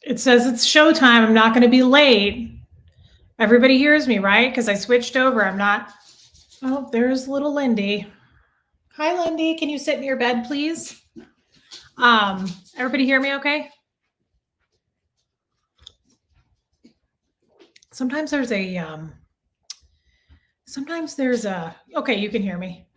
It says it's showtime. I'm not going to be late. Everybody hears me, right? Because I switched over. I'm not. Oh, there's little Lindy. Hi, Lindy. Can you sit in your bed, please? Everybody hear me okay? Sometimes there's a, okay, you can hear me.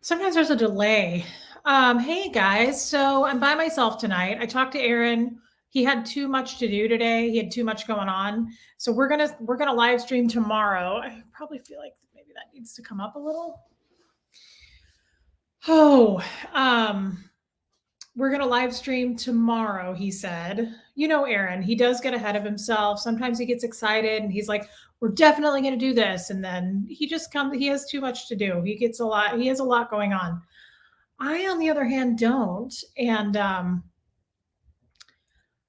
Sometimes there's a delay. Hey guys, so I'm by myself tonight. I talked to Aaron. He had too much to do today. He had too much going on. So we're gonna live stream tomorrow. I probably feel like maybe that needs to come up a little. Oh, we're gonna live stream tomorrow, he said. You know, Aaron, he does get ahead of himself. Sometimes he gets excited and he's like, we're definitely gonna do this. And then he has too much to do. He has a lot going on. I, on the other hand, don't. And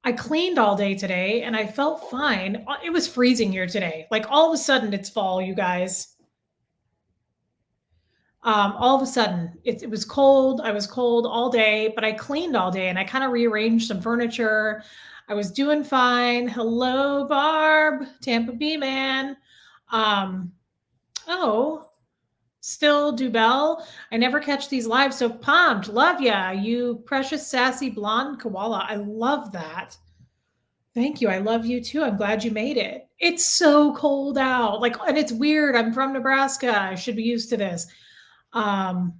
I cleaned all day today and I felt fine. It was freezing here today. Like all of a sudden it's fall, you guys. All of a sudden it was cold. I was cold all day, but I cleaned all day and I kind of rearranged some furniture. I was doing fine. Hello, Barb, Tampa Bay man. Oh, still Dubell. I never catch these live. So pumped. Love ya. You precious, sassy, blonde koala. I love that. Thank you. I love you too. I'm glad you made it. It's so cold out. And it's weird. I'm from Nebraska. I should be used to this. Are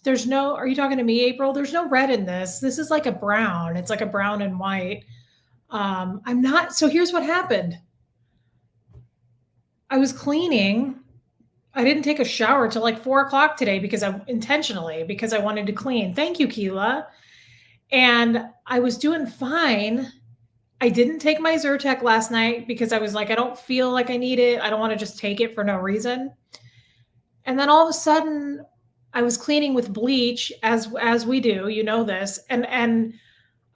you talking to me, April? There's no red in this. This is like a brown. It's like a brown and white. So here's what happened. I was cleaning. I didn't take a shower till like 4:00 today because I wanted to clean. Thank you, Keela. And I was doing fine. I didn't take my Zyrtec last night because I was like, I don't feel like I need it. I don't want to just take it for no reason. And then all of a sudden I was cleaning with bleach as we do, you know this. And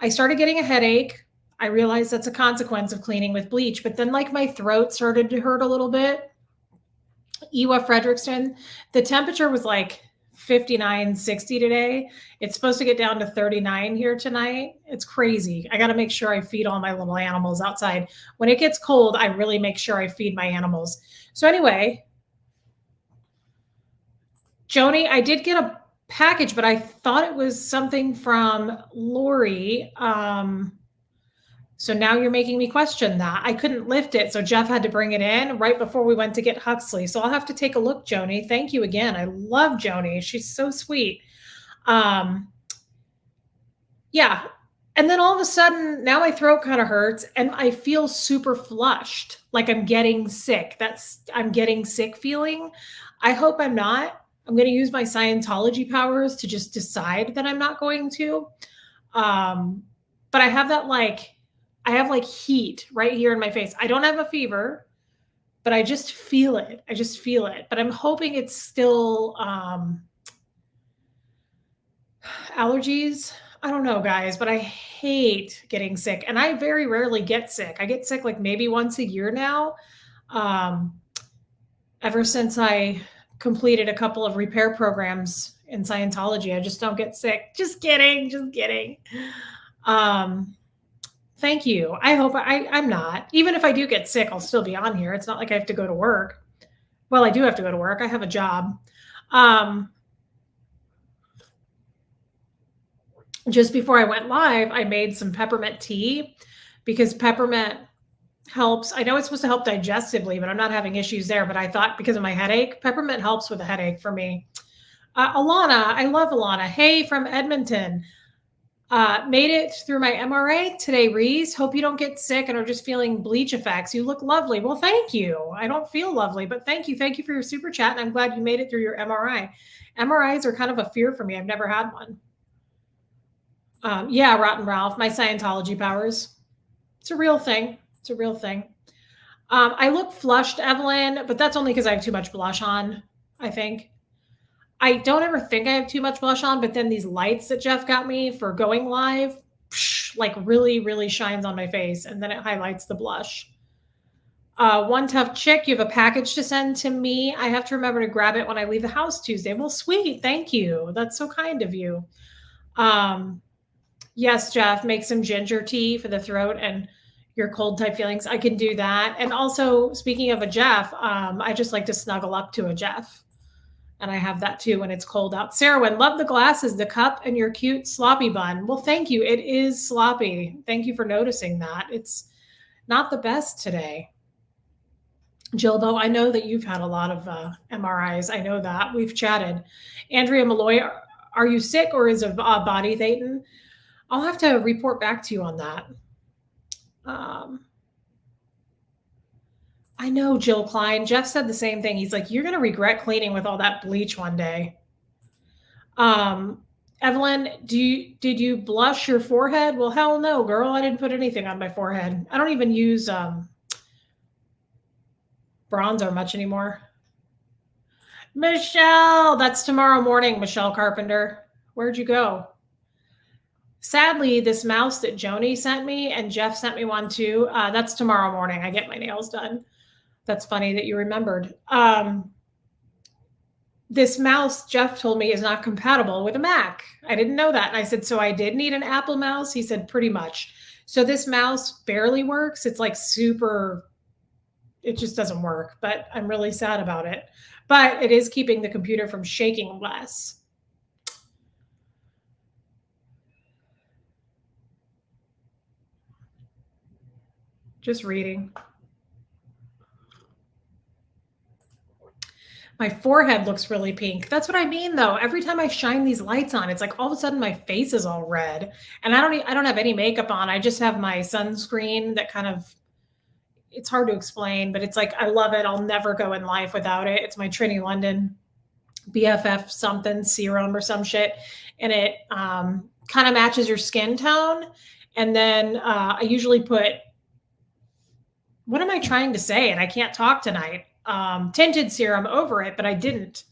I started getting a headache. I realized that's a consequence of cleaning with bleach, but then like my throat started to hurt a little bit. Ewa Frederickson, the temperature was like 59, 60 today. It's supposed to get down to 39 here tonight. It's crazy. I got to make sure I feed all my little animals outside. When it gets cold, I really make sure I feed my animals. So anyway, Joni, I did get a package, but I thought it was something from Lori. So now you're making me question that. I couldn't lift it, so Jeff had to bring it in right before we went to get Huxley. So I'll have to take a look, Joni. Thank you again. I love Joni. She's so sweet. Yeah. And then all of a sudden, now my throat kind of hurts and I feel super flushed, like I'm getting sick. I'm getting sick feeling. I hope I'm not. I'm going to use my Scientology powers to just decide that I'm not going to. But I have that I have heat right here in my face. I don't have a fever, but I just feel it. But I'm hoping it's still allergies. I don't know, guys, but I hate getting sick. And I very rarely get sick. I get sick maybe once a year now. Ever since I completed a couple of repair programs in Scientology, I just don't get sick. Just kidding. Thank you. I hope I'm not. Even if I do get sick, I'll still be on here. It's not like I have to go to work. Well, I do have to go to work. I have a job. Just before I went live, I made some peppermint tea because peppermint helps. I know it's supposed to help digestively, but I'm not having issues there. But I thought because of my headache, peppermint helps with a headache for me. Alana, I love Alana. Hey, from Edmonton. Made it through my MRA today, Reese. Hope you don't get sick and are just feeling bleach effects. You look lovely. Well, thank you. I don't feel lovely, but thank you. Thank you for your super chat. And I'm glad you made it through your MRI. MRIs are kind of a fear for me. I've never had one. Yeah, Rotten Ralph, my Scientology powers. It's a real thing. I look flushed, Evelyn, but that's only because I have too much blush on, I think. I don't ever think I have too much blush on, but then these lights that Jeff got me for going live, really, really shines on my face, and then it highlights the blush. One tough chick, you have a package to send to me. I have to remember to grab it when I leave the house Tuesday. Well, sweet. Thank you. That's so kind of you. Yes, Jeff, make some ginger tea for the throat and your cold type feelings. I can do that. And also, speaking of a Jeff, I just like to snuggle up to a Jeff. And I have that too when it's cold out. Sarah, love the glasses, the cup, and your cute sloppy bun. Well, thank you. It is sloppy. Thank you for noticing that. It's not the best today. Jill, though, I know that you've had a lot of MRIs. I know that. We've chatted. Andrea Malloy, are you sick or is a body Thetan? I'll have to report back to you on that. I know, Jill Klein. Jeff said the same thing. He's like, you're going to regret cleaning with all that bleach one day. Evelyn, did you blush your forehead? Well, hell no, girl. I didn't put anything on my forehead. I don't even use bronzer much anymore. Michelle, that's tomorrow morning, Michelle Carpenter. Where'd you go? Sadly, this mouse that Joni sent me and Jeff sent me one too, that's tomorrow morning. I get my nails done. That's funny that you remembered. This mouse, Jeff told me, is not compatible with a Mac. I didn't know that. And I said, so I did need an Apple mouse? He said, pretty much. So this mouse barely works. It's like super, it just doesn't work, but I'm really sad about it. But it is keeping the computer from shaking less. Just reading. My forehead looks really pink. That's what I mean, though. Every time I shine these lights on, it's like all of a sudden my face is all red, and I don't have any makeup on. I just have my sunscreen that kind of. It's hard to explain, but it's like I love it. I'll never go in life without it. It's my Trinity London BFF something serum or some shit, and it kind of matches your skin tone. And then I usually put. What am I trying to say? And I can't talk tonight. Tinted serum over it, but I didn't.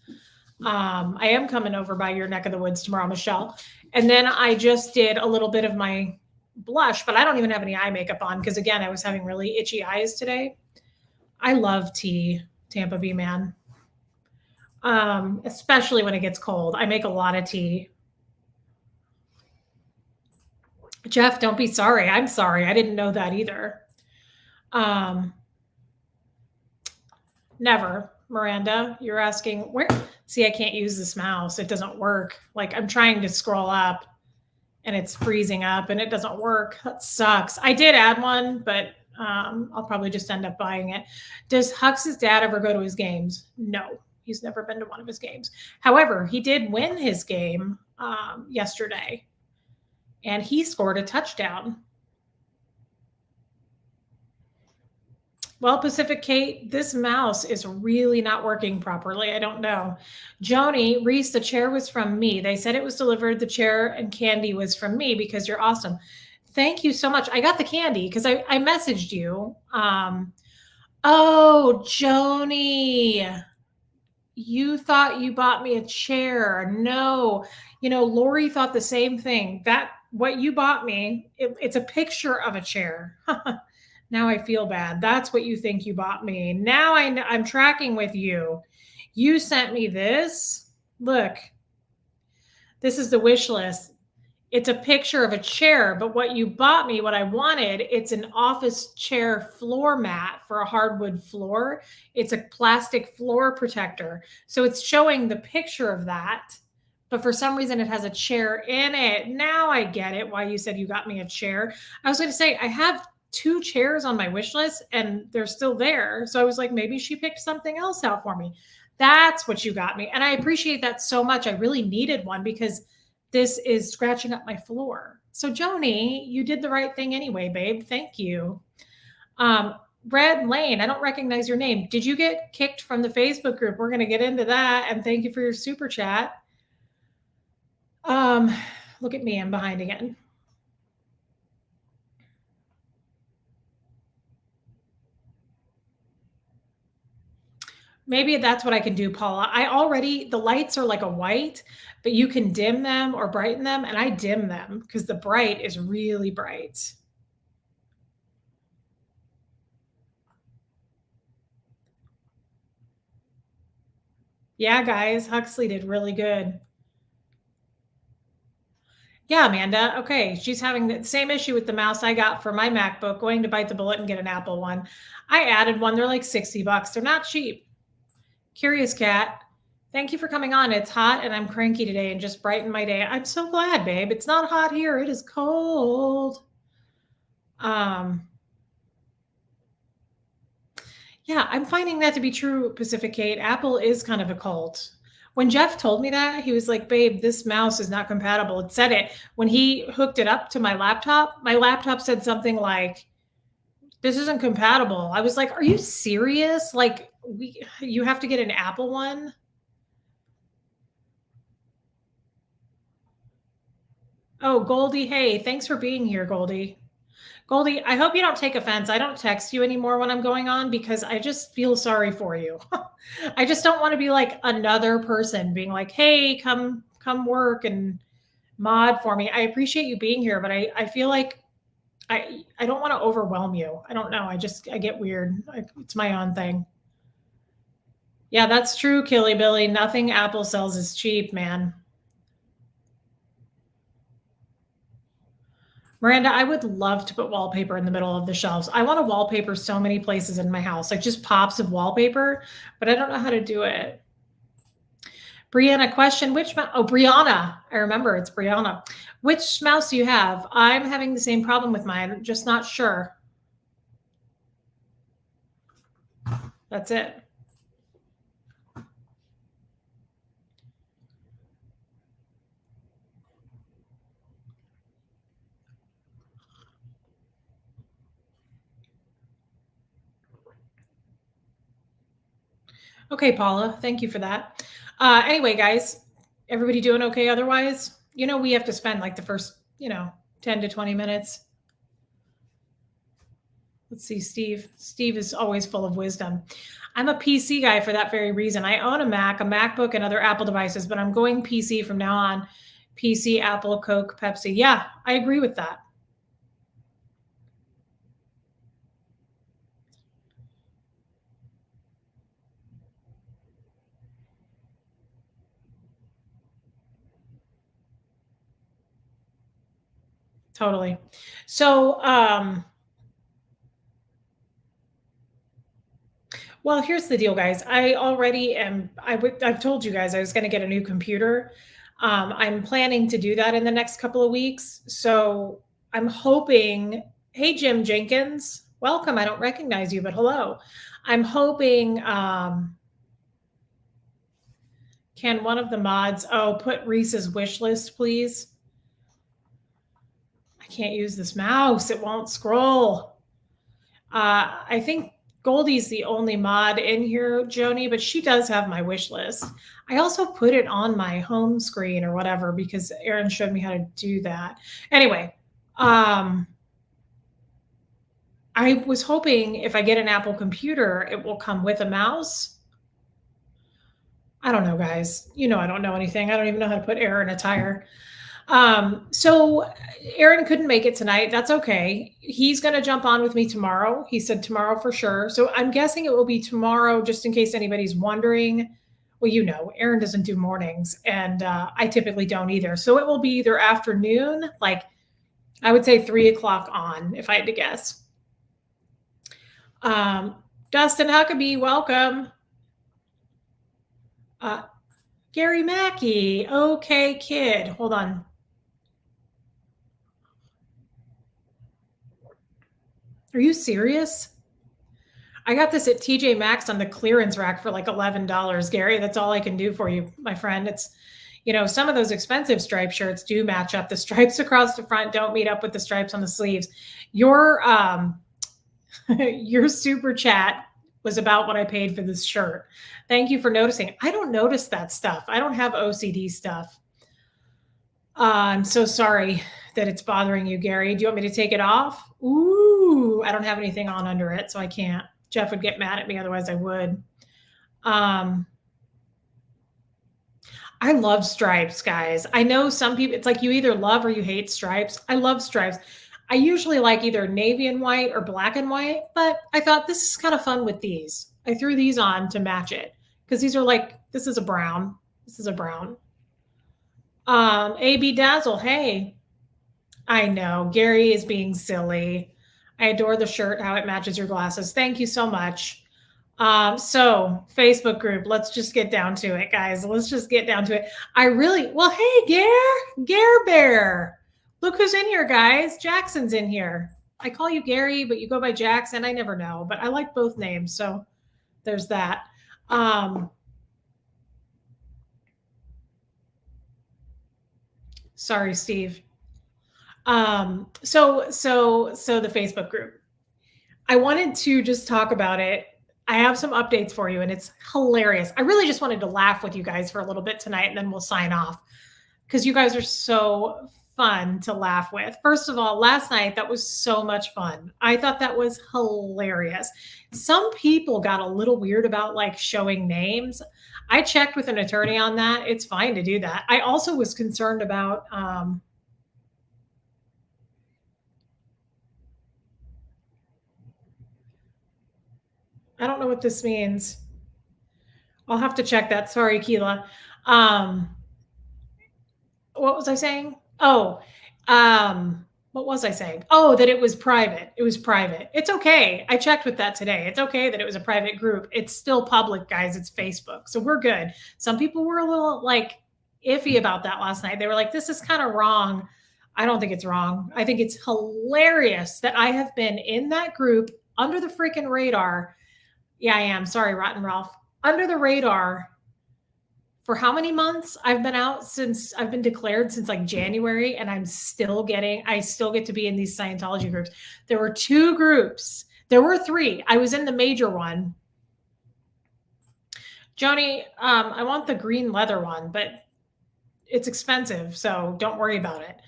I am coming over by your neck of the woods tomorrow, Michelle. And then I just did a little bit of my blush, but I don't even have any eye makeup on because, again, I was having really itchy eyes today. I love tea, Tampa Bay man, especially when it gets cold. I make a lot of tea. Jeff, don't be sorry. I'm sorry. I didn't know that either. Never. Miranda, you're asking where? See, I can't use this mouse. It doesn't work. Like I'm trying to scroll up and it's freezing up and it doesn't work. That sucks. I did add one, but I'll probably just end up buying it. Does Hux's dad ever go to his games? No, he's never been to one of his games. However, he did win his game yesterday and he scored a touchdown. Well, Pacific Kate, this mouse is really not working properly. I don't know. Joni, Reese, the chair was from me. They said it was delivered. The chair and candy was from me because you're awesome. Thank you so much. I got the candy because I messaged you. Oh, Joni, you thought you bought me a chair. No, Lori thought the same thing. That what you bought me, it's a picture of a chair. Now I feel bad. That's what you think you bought me. Now I'm tracking with you. You sent me this. Look, this is the wish list. It's a picture of a chair, but what you bought me, what I wanted, it's an office chair floor mat for a hardwood floor. It's a plastic floor protector. So it's showing the picture of that, but for some reason it has a chair in it. Now I get it why you said you got me a chair. I was going to say, I have 2 chairs on my wish list and they're still there. So I was like, maybe she picked something else out for me. That's what you got me. And I appreciate that so much. I really needed one because this is scratching up my floor. So Joni, you did the right thing anyway, babe. Thank you. Red Lane, I don't recognize your name. Did you get kicked from the Facebook group? We're going to get into that. And thank you for your super chat. Look at me, I'm behind again. Maybe that's what I can do, Paula. The lights are like a white, but you can dim them or brighten them, and I dim them because the bright is really bright. Yeah, guys, Huxley did really good. Yeah, Amanda. Okay. She's having the same issue with the mouse I got for my MacBook, going to bite the bullet and get an Apple one. I added one. They're like 60 bucks. They're not cheap. Curious Cat. Thank you for coming on. It's hot and I'm cranky today and just brightened my day. I'm so glad, babe. It's not hot here. It is cold. Um, yeah, I'm finding that to be true, Pacific Kate. Apple is kind of a cult. When Jeff told me that, he was like, babe, this mouse is not compatible. It said it. When he hooked it up to my laptop said something like, this isn't compatible. I was like, are you serious? Like, you have to get an Apple one? Oh, Goldie, hey, thanks for being here, Goldie. Goldie, I hope you don't take offense. I don't text you anymore when I'm going on because I just feel sorry for you. I just don't want to be like another person being like, hey, come work and mod for me. I appreciate you being here, but I feel like I don't want to overwhelm you. I don't know. I get weird. It's my own thing. Yeah, that's true, Killy Billy. Nothing Apple sells is cheap, man. Miranda, I would love to put wallpaper in the middle of the shelves. I want to wallpaper so many places in my house, like just pops of wallpaper, but I don't know how to do it. Brianna, question, Brianna, I remember it's Brianna. Which mouse do you have? I'm having the same problem with mine, I'm just not sure. That's it. Okay, Paula, thank you for that. Anyway, guys, everybody doing okay otherwise? We have to spend like the first, 10 to 20 minutes. Let's see, Steve. Steve is always full of wisdom. I'm a PC guy for that very reason. I own a Mac, a MacBook, and other Apple devices, but I'm going PC from now on. PC, Apple, Coke, Pepsi. Yeah, I agree with that. Totally. So, well, here's the deal, guys. I already am. I've told you guys I was going to get a new computer. I'm planning to do that in the next couple of weeks. So I'm hoping. Hey, Jim Jenkins, welcome. I don't recognize you, but hello. I'm hoping. Can one of the mods? Oh, put Reese's wish list, please. I can't use this mouse. It won't scroll. I think Goldie's the only mod in here, Joni, but she does have my wish list. I also put it on my home screen or whatever because Aaron showed me how to do that. Anyway, I was hoping if I get an Apple computer, it will come with a mouse. I don't know, guys. I don't know anything. I don't even know how to put air in a tire. So Aaron couldn't make it tonight. That's okay. He's going to jump on with me tomorrow. He said tomorrow for sure. So I'm guessing it will be tomorrow, just in case anybody's wondering. Well, Aaron doesn't do mornings and I typically don't either. So it will be either afternoon, like I would say 3:00 on, if I had to guess. Dustin Huckabee, welcome. Gary Mackey. Okay, kid. Hold on. Are you serious? I got this at TJ Maxx on the clearance rack for like $11, Gary. That's all I can do for you, my friend. It's, some of those expensive striped shirts do match up. The stripes across the front don't meet up with the stripes on the sleeves. Your your super chat was about what I paid for this shirt. Thank you for noticing. I don't notice that stuff. I don't have OCD stuff. I'm so sorry that it's bothering you, Gary. Do you want me to take it off? Ooh, I don't have anything on under it, so I can't. Jeff would get mad at me, otherwise I would. I love stripes, guys. I know some people, it's like you either love or you hate stripes. I love stripes. I usually like either navy and white or black and white, but I thought this is kind of fun with these. I threw these on to match it because these are like, this is a brown. This is a brown. AB Dazzle, hey. I know. Gary is being silly. I adore the shirt, how it matches your glasses. Thank you so much. So Facebook group, let's just get down to it, guys. Let's just get down to it. Well, hey, Gare Bear. Look who's in here, guys. Jackson's in here. I call you Gary, but you go by Jackson. I never know, but I like both names. So there's that. Sorry, Steve. So the Facebook group. I wanted to just talk about it. I have some updates for you, and it's hilarious. I really just wanted to laugh with you guys for a little bit tonight, and then we'll sign off because you guys are so fun to laugh with. First of all, last night, that was so much fun. I thought that was hilarious. Some people got a little weird about like showing names. I checked with an attorney on that. It's fine to do that. I also was concerned about, I don't know what this means. I'll have to check that. Sorry, Keela. What was I saying? What was I saying? Oh, that it was private. It was private. It's okay. I checked with that today. It's okay that it was a private group. It's still public, guys. It's Facebook. So we're good. Some people were a little like iffy about that last night. They were like, this is kind of wrong. I don't think it's wrong. I think it's hilarious that I have been in that group under the freaking radar. Yeah, I am. Sorry, Rotten Ralph. Under the radar for how many months? I've been out since I've been declared since like January, and I still get to be in these Scientology groups. There were 2 groups. There were 3. I was in the major one. Joni, I want the green leather one, but it's expensive, so don't worry about it.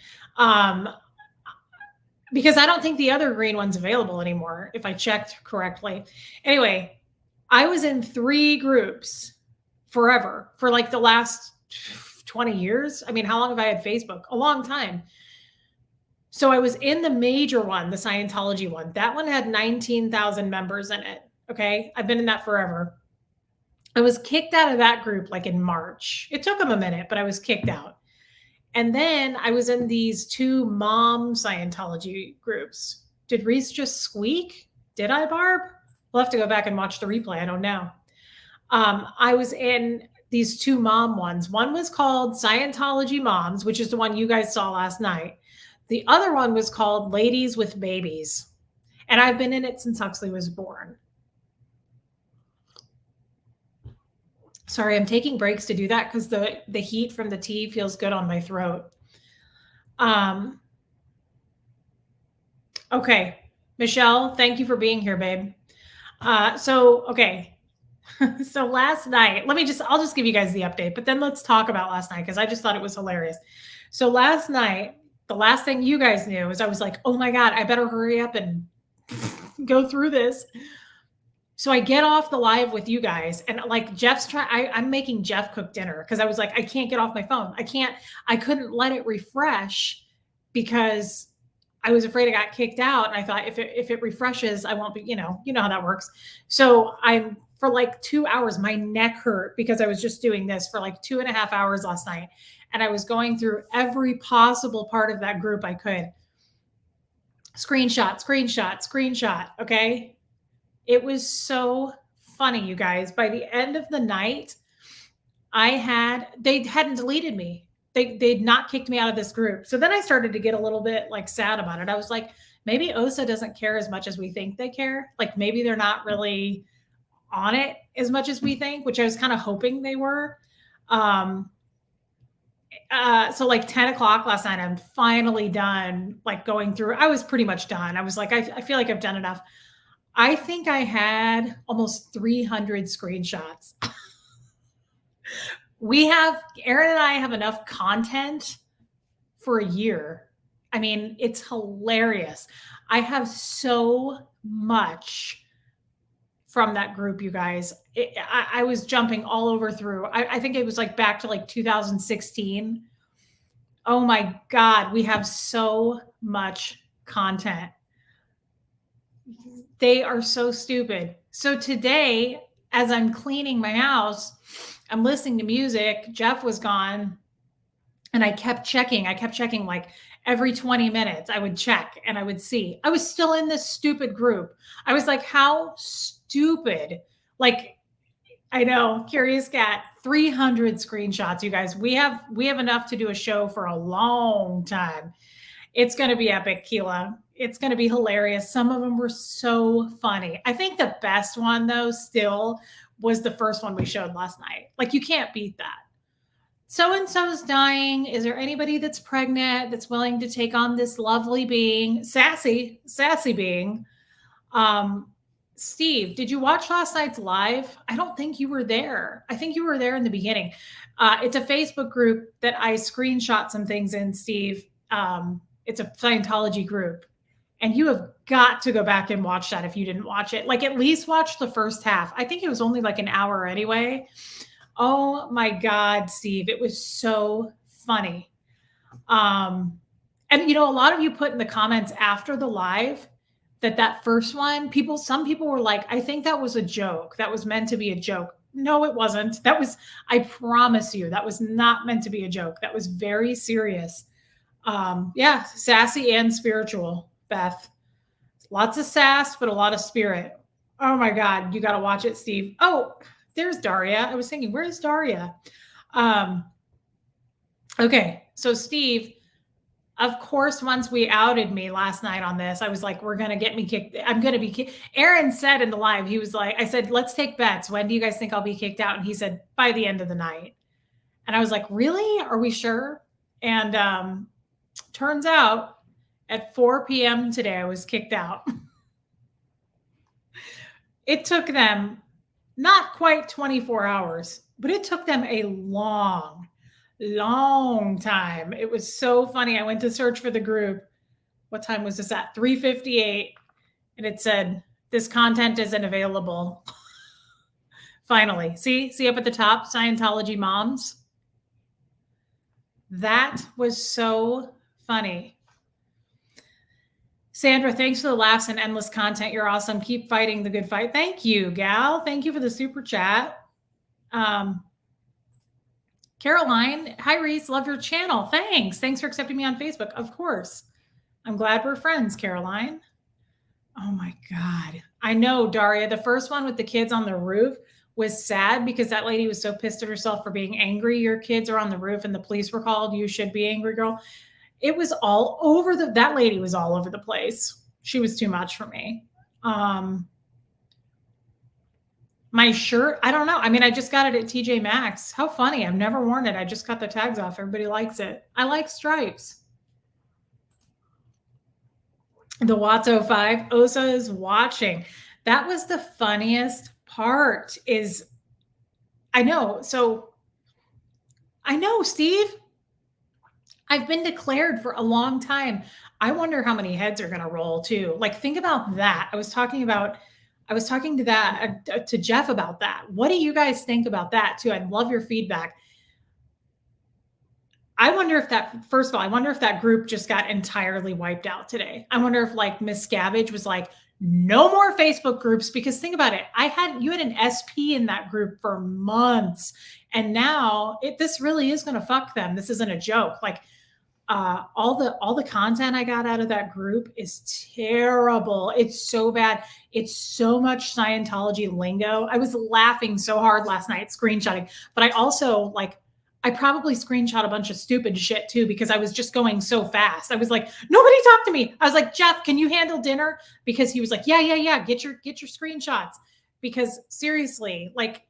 Because I don't think the other green one's available anymore, if I checked correctly. Anyway, I was in 3 groups forever for like the last 20 years. I mean, how long have I had Facebook? A long time. So I was in the major one, the Scientology one. That one had 19,000 members in it. Okay. I've been in that forever. I was kicked out of that group like in March. It took them a minute, but I was kicked out. And then I was in these 2 mom Scientology groups. Did Reese just squeak? Did I, Barb? We'll have to go back and watch the replay. I don't know. I was in these 2 mom ones. One was called Scientology Moms, which is the one you guys saw last night. The other one was called Ladies with Babies. And I've been in it since Huxley was born. Sorry, I'm taking breaks to do that because the heat from the tea feels good on my throat. Okay. Michelle, thank you for being here, babe. Okay. So last night, I'll just give you guys the update, but then let's talk about last night because I just thought it was hilarious. So last night, the last thing you guys knew is I was like, oh my God, I better hurry up and go through this. So I get off the live with you guys, and like I'm making Jeff cook dinner because I was like, I can't get off my phone. I couldn't let it refresh because I was afraid I got kicked out. And I thought if it refreshes, I won't be, you know how that works. So for like 2 hours, my neck hurt because I was just doing this for like 2.5 hours last night. And I was going through every possible part of that group I could. Screenshot. Okay. It was so funny, you guys. By the end of the night, they hadn't deleted me. They'd not kicked me out of this group. So then I started to get a little bit like sad about it. I was like, maybe OSA doesn't care as much as we think they care. Like maybe they're not really on it as much as we think, which I was kind of hoping they were. So like 10 o'clock last night, I'm finally done like going through. I was pretty much done. I was like, I feel like I've done enough. I think I had almost 300 screenshots. Aaron and I have enough content for a year. I mean, it's hilarious. I have so much from that group, you guys. I was jumping all over through. I think it was like back to like 2016. Oh my God, we have so much content. They are so stupid. So today, as I'm cleaning my house, I'm listening to music. Jeff was gone. And I kept checking like every 20 minutes. I would check and I would see. I was still in this stupid group. I was like, how stupid. Like, I know, Curious Cat, 300 screenshots, you guys. We have enough to do a show for a long time. It's going to be epic, Keela. It's going to be hilarious. Some of them were so funny. I think the best one, though, still was the first one we showed last night. Like, you can't beat that. So-and-so's dying. Is there anybody that's pregnant that's willing to take on this lovely being? Sassy being. Steve, did you watch last night's live? I don't think you were there. I think you were there in the beginning. It's a Facebook group that I screenshot some things in, Steve. It's a Scientology group. And you have got to go back and watch that if you didn't watch it. Like, at least watch the first half. I think it was only like an hour anyway. Oh my God, Steve. It was so funny. And, a lot of you put in the comments after the live that first one, some people were like, I think that was a joke. That was meant to be a joke. No, it wasn't. I promise you, that was not meant to be a joke. That was very serious. Yeah, sassy and spiritual, Beth. Lots of sass, but a lot of spirit. Oh my God, you got to watch it, Steve. Oh, there's Daria. I was thinking, where's Daria? Okay, so Steve, of course, once we outed me last night on this, I was like, we're going to get me kicked. I'm going to be kicked. Aaron said in the live, he was like, I said, let's take bets. When do you guys think I'll be kicked out? And he said, by the end of the night. And I was like, really? Are we sure? And turns out at 4 p.m. today, I was kicked out. It took them not quite 24 hours, but it took them a long time. It was so funny. I went to search for the group. What time was this at? 3:58. And it said, this content isn't available. Finally. See up at the top, Scientology moms. That was so funny. Sandra, thanks for the laughs and endless content. You're awesome. Keep fighting the good fight. Thank you, gal. Thank you for the super chat. Caroline, hi, Reese. Love your channel. Thanks. Thanks for accepting me on Facebook. Of course. I'm glad we're friends, Caroline. Oh, my God. I know, Daria. The first one with the kids on the roof was sad because that lady was so pissed at herself for being angry. Your kids are on the roof and the police were called. You should be angry, girl. It was all over that lady was all over the place. She was too much for me. My shirt, I don't know. I mean, I just got it at TJ Maxx. How funny. I've never worn it. I just cut the tags off. Everybody likes it. I like stripes. The Watts 05, Osa is watching. That was the funniest part is, I know, Steve, I've been declared for a long time. I wonder how many heads are going to roll too. Like, think about that. I was talking to Jeff about that. What do you guys think about that too? I'd love your feedback. I wonder if that group just got entirely wiped out today. I wonder if like Miss Scavenge was like, no more Facebook groups, because think about it. You had an SP in that group for months. And now this really is going to fuck them. This isn't a joke. Like, all the content I got out of that group is terrible. It's so bad. It's so much Scientology lingo. I was laughing so hard last night screenshotting, but I also I probably screenshot a bunch of stupid shit too, because I was just going so fast. I was like, nobody talk to me. I was like, Jeff, can you handle dinner? Because he was like, yeah. Get your screenshots. Because seriously, I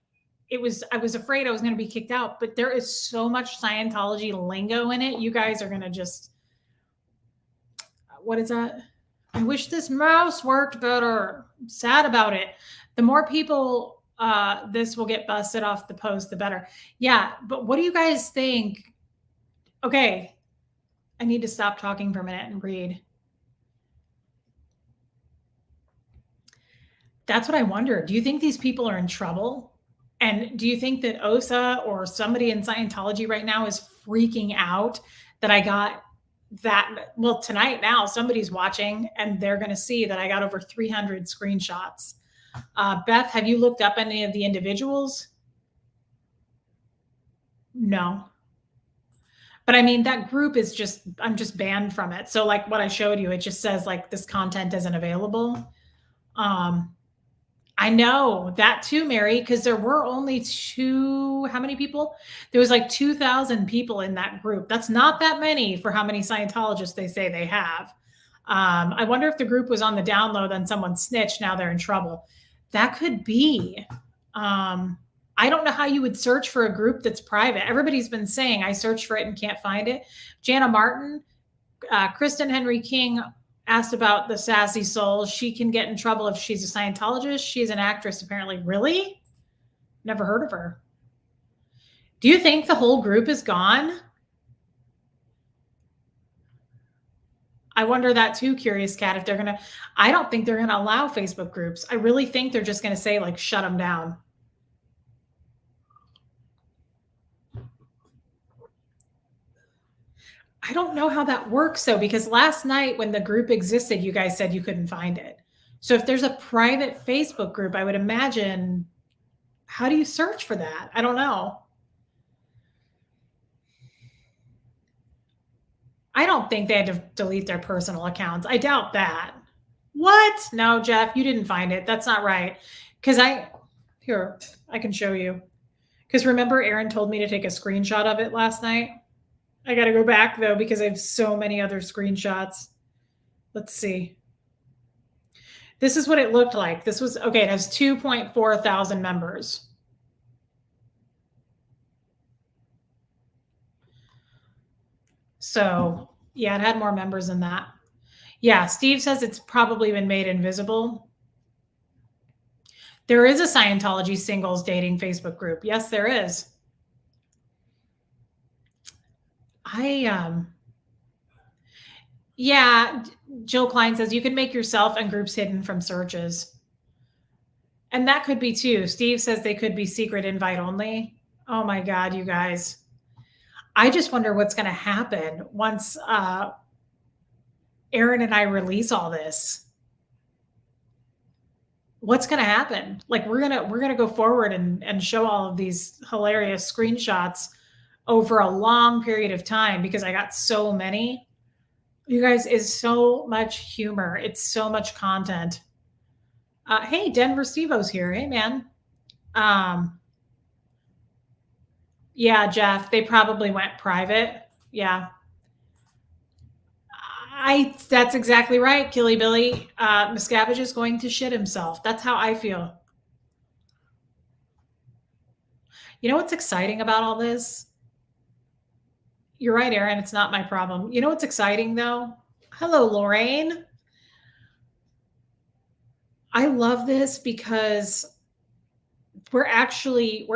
was afraid I was going to be kicked out, but there is so much Scientology lingo in it. You guys are going to just, what is that? I wish this mouse worked better. I'm sad about it. The more people this will get busted off the post, the better. Yeah, but what do you guys think? Okay, I need to stop talking for a minute and read. That's what I wonder. Do you think these people are in trouble? And do you think that Osa or somebody in Scientology right now is freaking out that I got that? Well, tonight now somebody's watching and they're going to see that I got over 300 screenshots. Beth, have you looked up any of the individuals? No. But I mean, that group is just, I'm just banned from it. So like what I showed you, it just says like this content isn't available. I know that too, Mary, because there were only how many people? There was like 2,000 people in that group. That's not that many for how many Scientologists they say they have. I wonder if the group was on the down low, then someone snitched, now they're in trouble. That could be. I don't know how you would search for a group that's private. Everybody's been saying, I searched for it and can't find it. Jana Martin, Kristen Henry King asked about the Sassy Soul. She can get in trouble if she's a Scientologist. She's an actress, apparently. Really? Never heard of her. Do you think the whole group is gone? I wonder that too, Curious Cat, if they're going to, I don't think they're going to allow Facebook groups. I really think they're just going to say, like, shut them down. I don't know how that works though, because last night when the group existed, you guys said you couldn't find it. So if there's a private Facebook group, I would imagine, how do you search for that? I don't know. I don't think they had to delete their personal accounts. I doubt that. What? No, Jeff, you didn't find it. That's not right. Because here, I can show you. Because remember, Aaron told me to take a screenshot of it last night? I got to go back though, because I have so many other screenshots. Let's see. This is what it looked like. This was, okay, it has 2.4 thousand members. So yeah, it had more members than that. Yeah, Steve says it's probably been made invisible. There is a Scientology singles dating Facebook group. Yes, there is. Yeah, Jill Klein says you can make yourself and groups hidden from searches. And that could be too. Steve says they could be secret invite only. Oh my God, you guys. I just wonder what's going to happen once Aaron and I release all this. What's going to happen? Like we're going to go forward and show all of these hilarious screenshots over a long period of time, because I got so many. You guys, is so much humor. It's so much content. Hey, Denver Stevo's here. Hey, man. Yeah, Jeff, they probably went private. Yeah. That's exactly right, Killy Billy. Miscavige is going to shit himself. That's how I feel. You know what's exciting about all this? You're right, Aaron. It's not my problem. You know what's exciting though? Hello, Lorraine. I love this because we're actually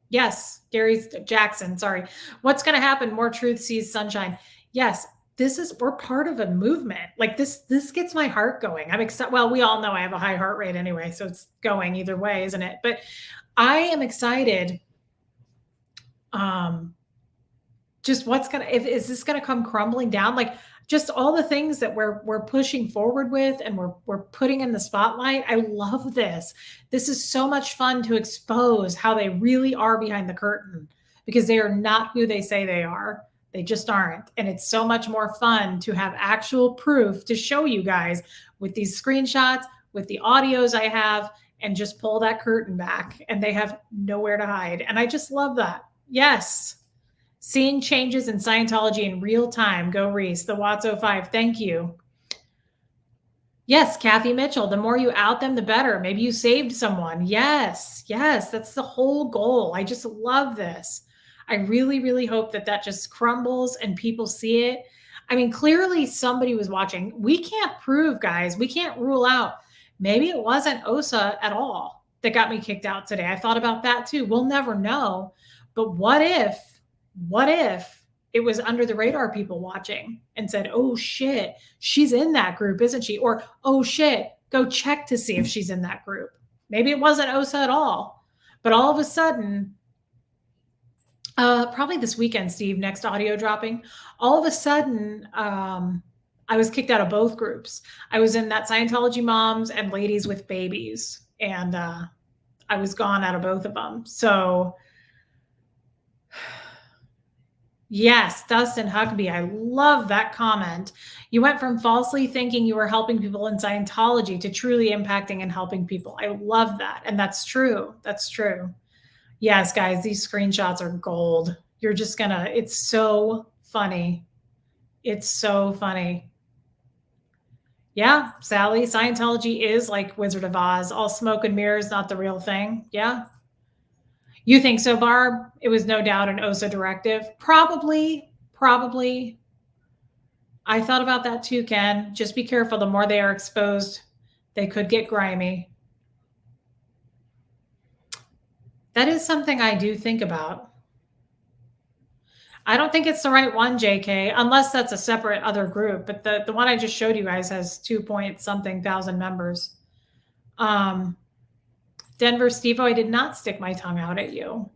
yes, Gary Jackson, sorry. What's going to happen? More truth sees sunshine. Yes, we're part of a movement. Like this gets my heart going. I'm excited. Well, we all know I have a high heart rate anyway, so it's going either way, isn't it? But I am excited. Just is this going to come crumbling down? Like just all the things that we're pushing forward with and we're putting in the spotlight. I love this. This is so much fun to expose how they really are behind the curtain, because they are not who they say they are. They just aren't. And it's so much more fun to have actual proof to show you guys with these screenshots, with the audios I have, and just pull that curtain back and they have nowhere to hide. And I just love that. Yes. Seeing changes in Scientology in real time. Go Reese. The Watts 05. Thank you. Yes, Kathy Mitchell. The more you out them, the better. Maybe you saved someone. Yes. That's the whole goal. I just love this. I really, really hope that just crumbles and people see it. I mean, clearly somebody was watching. We can't prove, guys. We can't rule out. Maybe it wasn't OSA at all that got me kicked out today. I thought about that too. We'll never know. But what if it was under the radar people watching and said, oh shit, she's in that group, isn't she? Or, oh shit, go check to see if she's in that group. Maybe it wasn't OSA at all. But all of a sudden, probably this weekend, Steve, next audio dropping, all of a sudden, I was kicked out of both groups. I was in that Scientology moms and ladies with babies. And I was gone out of both of them. So Yes, Dustin Huckabee. I love that comment. You went from falsely thinking you were helping people in Scientology to truly impacting and helping people. I love that. And that's true. That's true. Yes, guys, these screenshots are gold. You're just gonna, it's so funny. It's so funny. Yeah, Sally, Scientology is like Wizard of Oz. All smoke and mirrors, not the real thing. Yeah. You think so, Barb? It was no doubt an OSA directive. Probably, probably. I thought about that too, Ken. Just be careful. The more they are exposed, they could get grimy. That is something I do think about. I don't think it's the right one, JK, unless that's a separate other group. But the one I just showed you guys has 2 point something thousand members. Denver Stevo, I did not stick my tongue out at you.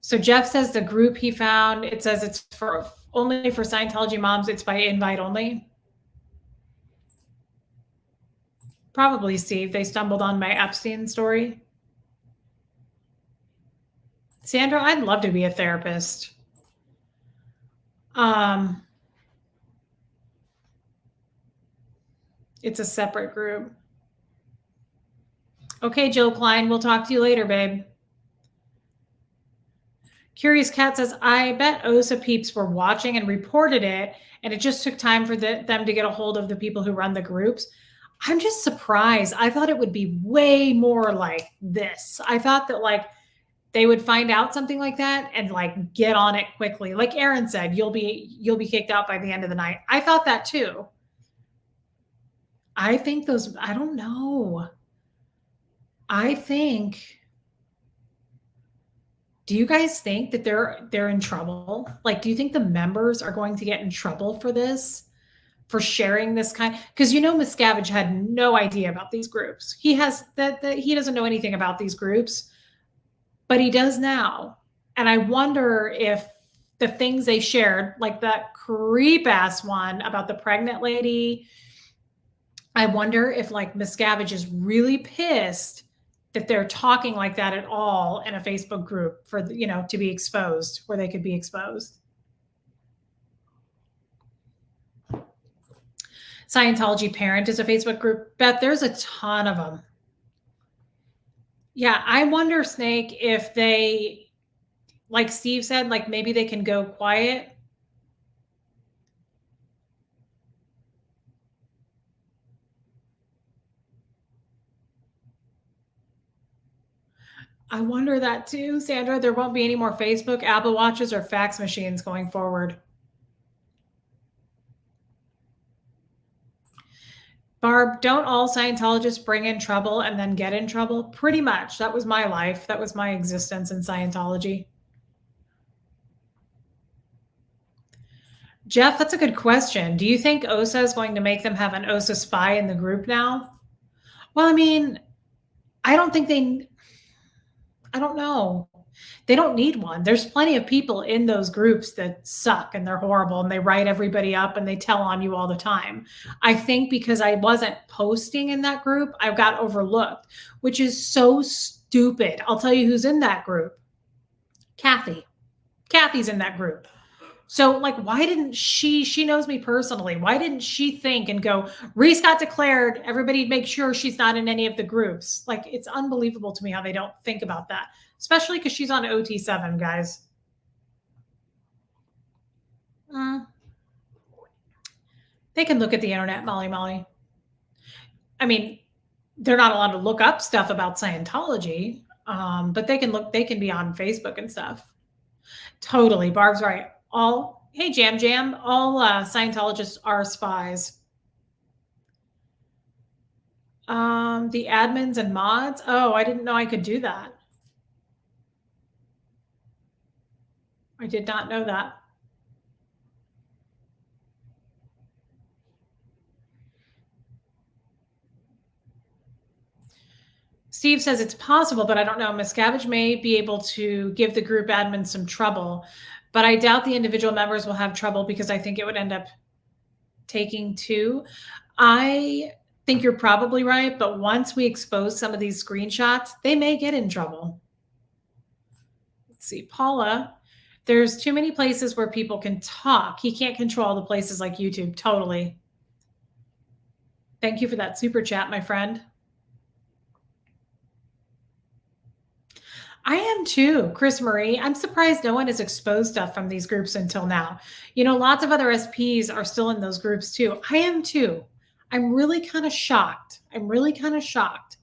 So Jeff says the group he found, it says it's for only for Scientology moms. It's by invite only. Probably, Steve. They stumbled on my Epstein story. Sandra, I'd love to be a therapist. It's a separate group. Okay, Jill Klein, we'll talk to you later, babe. Curious Cat says, I bet OSA peeps were watching and reported it, and it just took time for them to get a hold of the people who run the groups. I'm just surprised. I thought it would be way more like this. I thought that like they would find out something like that and like get on it quickly. Like Aaron said, you'll be kicked out by the end of the night. I thought that too. I think those, I don't know. I think, do you guys think that they're in trouble? Like, do you think the members are going to get in trouble for this? For sharing this kind, because Miscavige had no idea about these groups. He has that he doesn't know anything about these groups, but he does now. And I wonder if the things they shared, like that creep ass one about the pregnant lady, I wonder if like Miscavige is really pissed that they're talking like that at all in a Facebook group for to be exposed, where they could be exposed. Scientology Parent is a Facebook group. Beth, there's a ton of them. Yeah, I wonder, Snake, if they, like Steve said, like maybe they can go quiet. I wonder that too, Sandra. There won't be any more Facebook, Apple Watches, or fax machines going forward. Barb, don't all Scientologists bring in trouble and then get in trouble? Pretty much. That was my life. That was my existence in Scientology. Jeff, that's a good question. Do you think OSA is going to make them have an OSA spy in the group now? Well, I mean, I don't know. They don't need one. There's plenty of people in those groups that suck and they're horrible and they write everybody up and they tell on you all the time. I think because I wasn't posting in that group, I got overlooked, which is so stupid. I'll tell you who's in that group. Kathy. Kathy's in that group. So like, why didn't she knows me personally. Why didn't she think and go, Reese got declared, everybody make sure she's not in any of the groups. Like, it's unbelievable to me how they don't think about that, especially because she's on OT7, guys. They can look at the internet, Molly. I mean, they're not allowed to look up stuff about Scientology, but they can be on Facebook and stuff. Totally. Barb's right. Hey, Jam, all Scientologists are spies. The admins and mods. Oh, I didn't know I could do that. I did not know that. Steve says it's possible, but I don't know. Miscavige may be able to give the group admin some trouble, but I doubt the individual members will have trouble because I think it would end up taking two. I think you're probably right, but once we expose some of these screenshots, they may get in trouble. Let's see, Paula, there's too many places where people can talk. He can't control the places like YouTube. Totally. Thank you for that super chat, my friend. I am too, Chris Marie. I'm surprised no one has exposed stuff from these groups until now. You know, lots of other SPs are still in those groups too. I am too. I'm really kind of shocked. I'm really kind of shocked.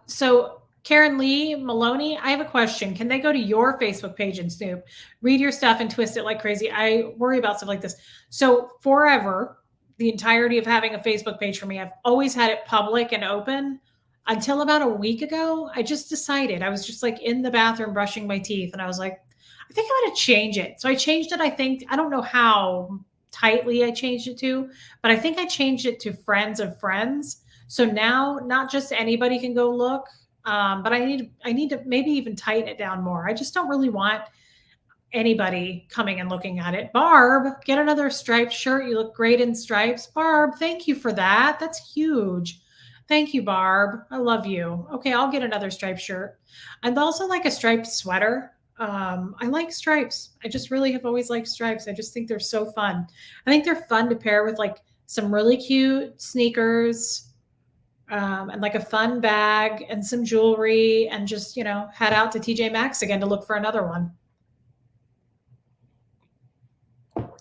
So Karen Lee Maloney, I have a question. Can they go to your Facebook page and snoop, read your stuff and twist it like crazy? I worry about stuff like this. So forever, the entirety of having a Facebook page for me, I've always had it public and open until about a week ago. I just decided, I was just like in the bathroom brushing my teeth and I was like, I think I'm going to change it. So I changed it. I don't know how tightly I changed it to, but I think I changed it to friends of friends. So now not just anybody can go look, but I need to maybe even tighten it down more. I just don't really want anybody coming and looking at it. Barb, get another striped shirt. You look great in stripes. Barb, thank you for that. That's huge. Thank you, Barb. I love you. Okay, I'll get another striped shirt. I'd also like a striped sweater. I like stripes. I just really have always liked stripes. I just think they're so fun. I think they're fun to pair with like some really cute sneakers, and like a fun bag and some jewelry and just, head out to TJ Maxx again to look for another one,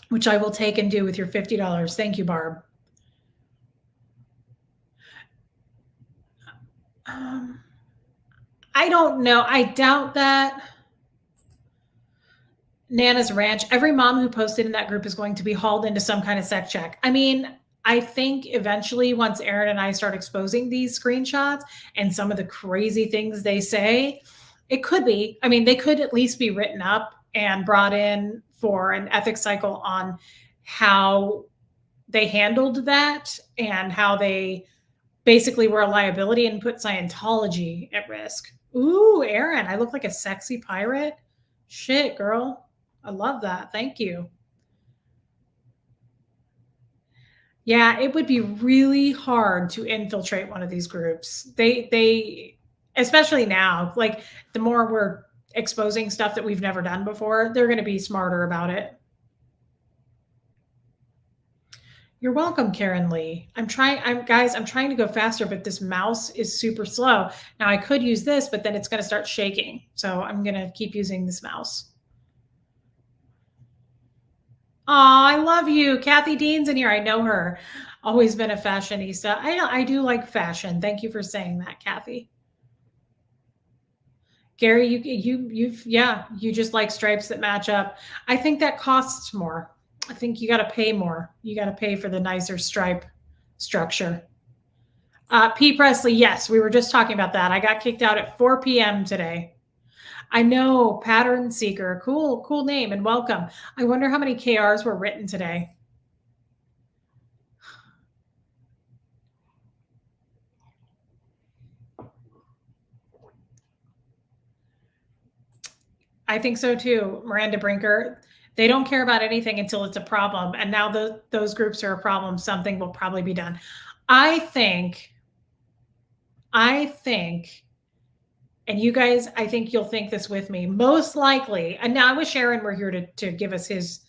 which I will take and do with your $50. Thank you, Barb. Um, I don't know. I doubt that. Nana's Ranch, every mom who posted in that group is going to be hauled into some kind of sec check. I mean, I think eventually, once Aaron and I start exposing these screenshots and some of the crazy things they say, it could be. I mean, they could at least be written up and brought in for an ethics cycle on how they handled that and how they basically were a liability and put Scientology at risk. Ooh, Aaron, I look like a sexy pirate. Shit, girl. I love that. Thank you. Yeah, it would be really hard to infiltrate one of these groups. They especially now, like the more we're exposing stuff that we've never done before, they're going to be smarter about it. You're welcome, Karen Lee. I'm trying to go faster, but this mouse is super slow. Now I could use this, but then it's going to start shaking. So I'm going to keep using this mouse. Oh, I love you. Kathy Dean's in here. I know her. Always been a fashionista. I do like fashion. Thank you for saying that, Kathy. Gary, you just like stripes that match up. I think that costs more. I think you got to pay more. You got to pay for the nicer stripe structure. P. Presley, yes, we were just talking about that. I got kicked out at 4 p.m. today. I know, Pattern Seeker. Cool name and welcome. I wonder how many KRs were written today. I think so too, Miranda Brinker. They don't care about anything until it's a problem. And now those groups are a problem. Something will probably be done. I think, and you guys, I think you'll think this with me, most likely, and now I wish Aaron were here to give us his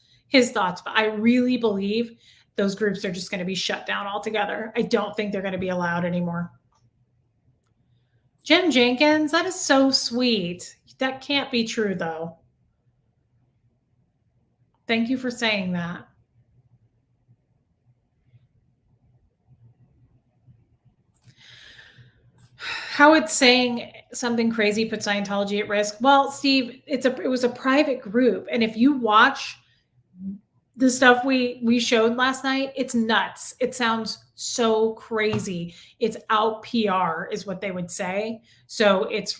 thoughts, but I really believe those groups are just going to be shut down altogether. I don't think they're going to be allowed anymore. Jen Jenkins, that is so sweet. That can't be true, though. Thank you for saying that. How it's saying something crazy put Scientology at risk. Well, Steve, it was a private group, and if you watch the stuff we showed last night, it's nuts. It sounds so crazy. It's out PR is what they would say. So it's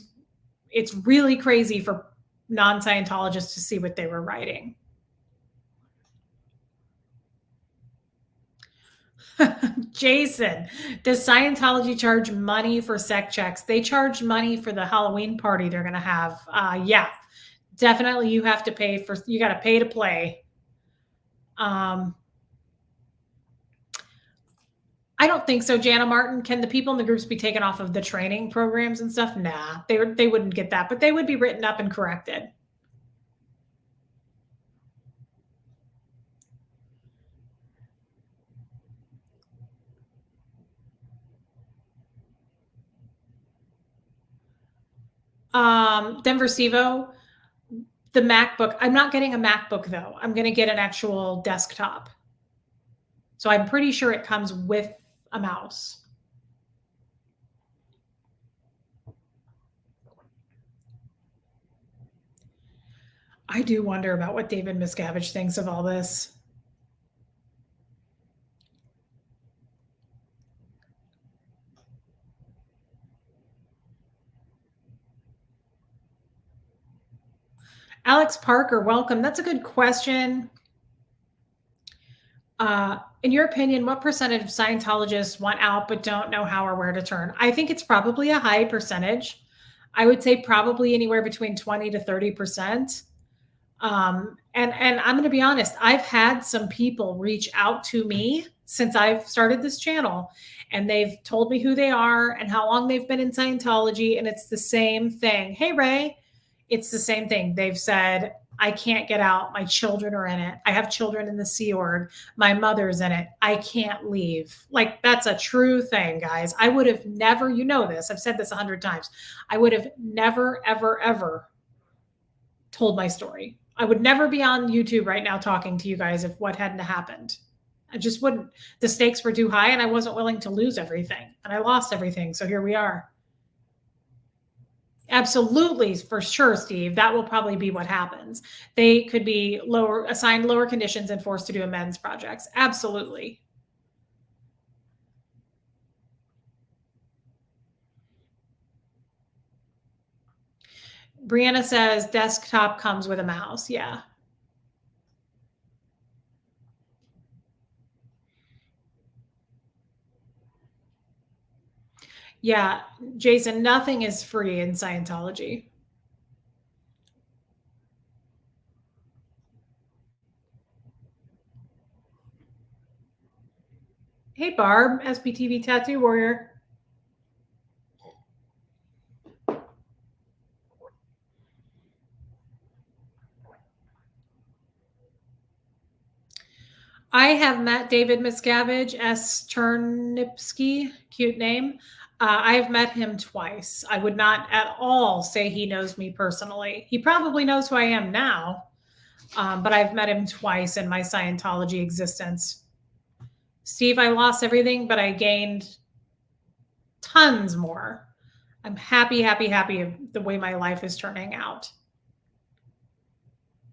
really crazy for non-Scientologists to see what they were writing. Jason, does Scientology charge money for sec checks? They charge money for the Halloween party they're going to have. Yeah, definitely. You have to pay you got to pay to play. I don't think so, Jana Martin. Can the people in the groups be taken off of the training programs and stuff? Nah, they wouldn't get that, but they would be written up and corrected. Denver Stevo, the MacBook. I'm not getting a MacBook though. I'm going to get an actual desktop. So I'm pretty sure it comes with a mouse. I do wonder about what David Miscavige thinks of all this. Alex Parker, welcome. That's a good question. In your opinion, what percentage of Scientologists want out but don't know how or where to turn? I think it's probably a high percentage. I would say probably anywhere between 20 to 30%. And I'm going to be honest, I've had some people reach out to me since I've started this channel, and they've told me who they are and how long they've been in Scientology. And it's the same thing. Hey, Ray, it's the same thing. They've said, I can't get out. My children are in it. I have children in the Sea Org. My mother's in it. I can't leave. Like, that's a true thing, guys. I would have never, you know this, I've said this 100 times. I would have never, ever, ever told my story. I would never be on YouTube right now talking to you guys if what hadn't happened. I just wouldn't. The stakes were too high and I wasn't willing to lose everything. And I lost everything. So here we are. Absolutely, for sure, Steve. That will probably be what happens. They could be assigned lower conditions and forced to do amends projects. Absolutely. Brianna says desktop comes with a mouse. Yeah. Yeah, Jason, nothing is free in Scientology. Hey, Barb, SBTV Tattoo Warrior. I have met David Miscavige, S. Chernipsky, cute name. I've met him twice. I would not at all say he knows me personally. He probably knows who I am now, but I've met him twice in my Scientology existence. Steve, I lost everything, but I gained tons more. I'm happy, happy, happy of the way my life is turning out.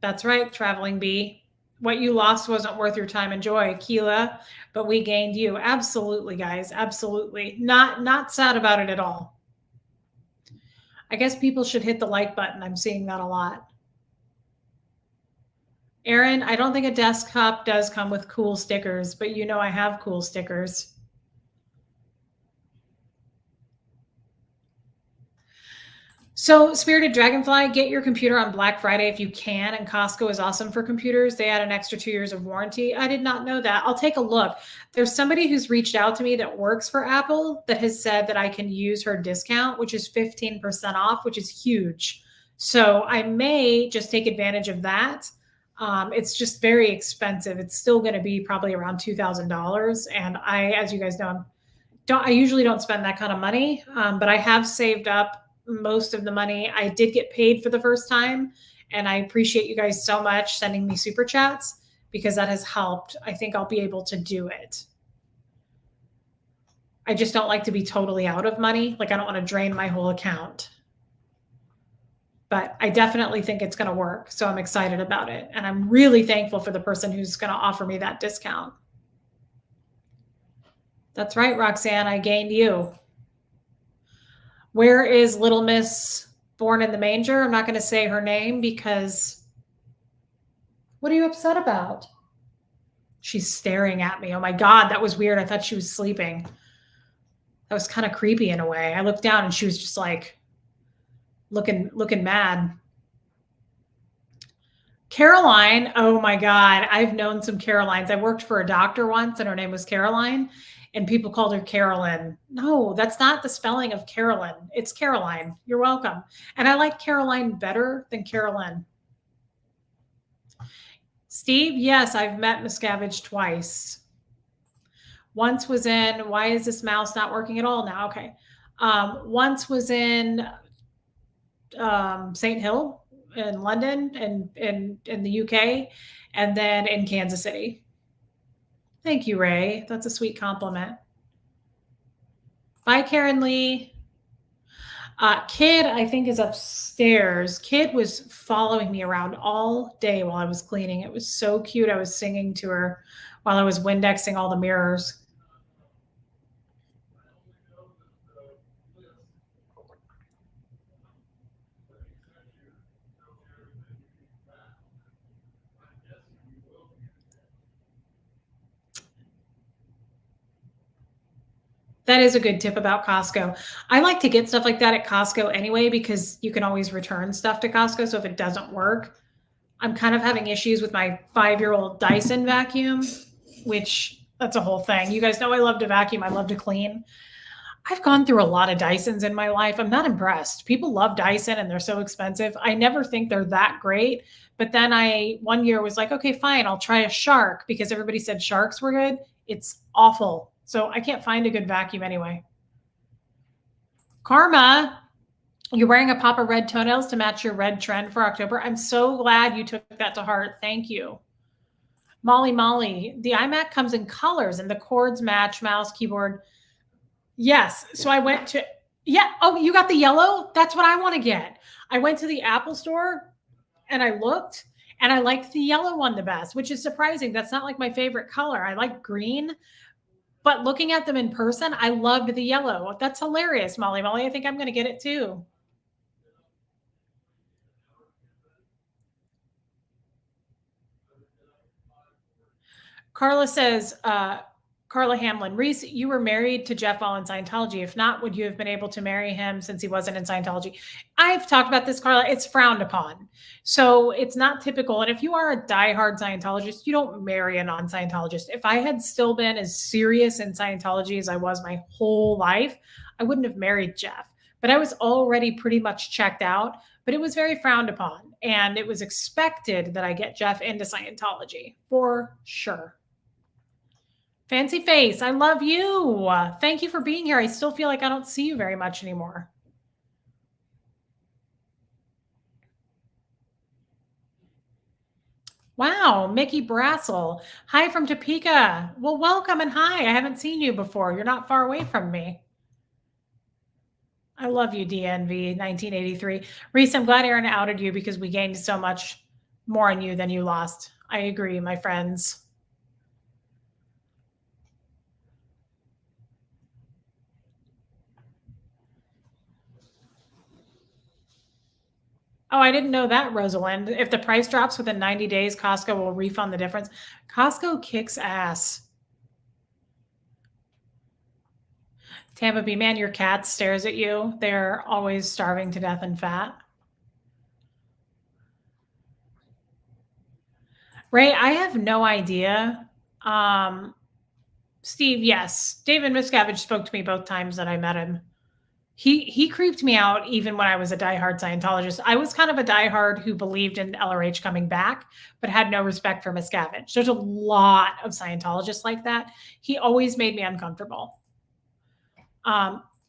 That's right, traveling bee. What you lost wasn't worth your time and joy, Keela, but we gained you. Absolutely, guys. Absolutely. Not sad about it at all. I guess people should hit the like button. I'm seeing that a lot. Aaron, I don't think a desktop does come with cool stickers, but you know I have cool stickers. So, Spirited Dragonfly, get your computer on Black Friday if you can. And Costco is awesome for computers. They add an extra 2 years of warranty. I did not know that. I'll take a look. There's somebody who's reached out to me that works for Apple that has said that I can use her discount, which is 15% off, which is huge. So, I may just take advantage of that. It's just very expensive. It's still going to be probably around $2,000. And I, as you guys know, I usually don't spend that kind of money, but I have saved up most of the money. I did get paid for the first time, and I appreciate you guys so much sending me super chats because that has helped. I think I'll be able to do it. I just don't like to be totally out of money. Like, I don't want to drain my whole account. But I definitely think it's going to work. So I'm excited about it. And I'm really thankful for the person who's going to offer me that discount. That's right, Roxanne. I gained you. Where is Little Miss Born in the Manger? I'm not going to say her name because what are you upset about? She's staring at me. Oh my God, that was weird. I thought she was sleeping. That was kind of creepy in a way. I looked down and she was just like looking mad. Caroline, oh my God, I've known some Carolines. I worked for a doctor once and her name was Caroline. and people called her Carolyn. No, that's not the spelling of Carolyn. It's Caroline. You're welcome. And I like Caroline better than Carolyn. Steve, yes, I've met Miscavige twice. Once was in, why is this mouse not working at all now? Okay. Once was in St. Hill in London and in the UK, and then in Kansas City. Thank you, Ray. That's a sweet compliment. Bye, Karen Lee. Kid, I think, is upstairs. Kid was following me around all day while I was cleaning. It was so cute. I was singing to her while I was Windexing all the mirrors. That is a good tip about Costco. I like to get stuff like that at Costco anyway because you can always return stuff to Costco. So if it doesn't work, I'm kind of having issues with my 5-year-old Dyson vacuum, which that's a whole thing. You guys know I love to vacuum, I love to clean. I've gone through a lot of Dysons in my life. I'm not impressed. People love Dyson and they're so expensive. I never think they're that great. But then I one year was like, okay, fine, I'll try a Shark because everybody said Sharks were good. It's awful. So I can't find a good vacuum anyway. Karma, you're wearing a pop of red toenails to match your red trend for October. I'm so glad you took that to heart. Thank you. Molly, the iMac comes in colors and the cords match mouse, keyboard. Yes. So I went to, yeah. Oh, you got the yellow? That's what I want to get. I went to the Apple store and I looked and I liked the yellow one the best, which is surprising. That's not like my favorite color. I like green, but looking at them in person, I loved the yellow. That's hilarious, Molly. I think I'm going to get it too. Carla says, Carla Hamlin, Reese, you were married to Jeff while in Scientology. If not, would you have been able to marry him since he wasn't in Scientology? I've talked about this, Carla. It's frowned upon. So it's not typical. And if you are a diehard Scientologist, you don't marry a non Scientologist. If I had still been as serious in Scientology as I was my whole life, I wouldn't have married Jeff. But I was already pretty much checked out. But it was very frowned upon. And it was expected that I get Jeff into Scientology for sure. Fancy face, I love you. Thank you for being here. I still feel like I don't see you very much anymore. Wow, Mickey Brassel. Hi from Topeka. Well, welcome and hi. I haven't seen you before. You're not far away from me. I love you, DNV 1983. Reese, I'm glad Aaron outed you because we gained so much more on you than you lost. I agree, my friends. Oh, I didn't know that, Rosalind. If the price drops within 90 days, Costco will refund the difference. Costco kicks ass. Tampa Bay, man, your cat stares at you. They're always starving to death and fat. Ray, I have no idea. Steve, yes. David Miscavige spoke to me both times that I met him. He creeped me out even when I was a diehard Scientologist. I was kind of a diehard who believed in LRH coming back, but had no respect for Miscavige. There's a lot of Scientologists like that. He always made me uncomfortable.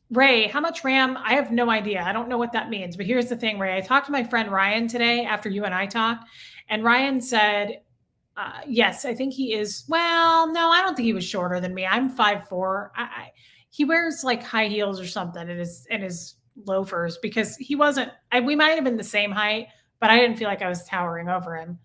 Ray, how much RAM? I have no idea. I don't know what that means. But here's the thing, Ray. I talked to my friend Ryan today after you and I talked, and Ryan said, yes, I think he is. Well, no, I don't think he was shorter than me. I'm 5'4". He wears like high heels or something in his loafers because he wasn't. We might have been the same height, but I didn't feel like I was towering over him.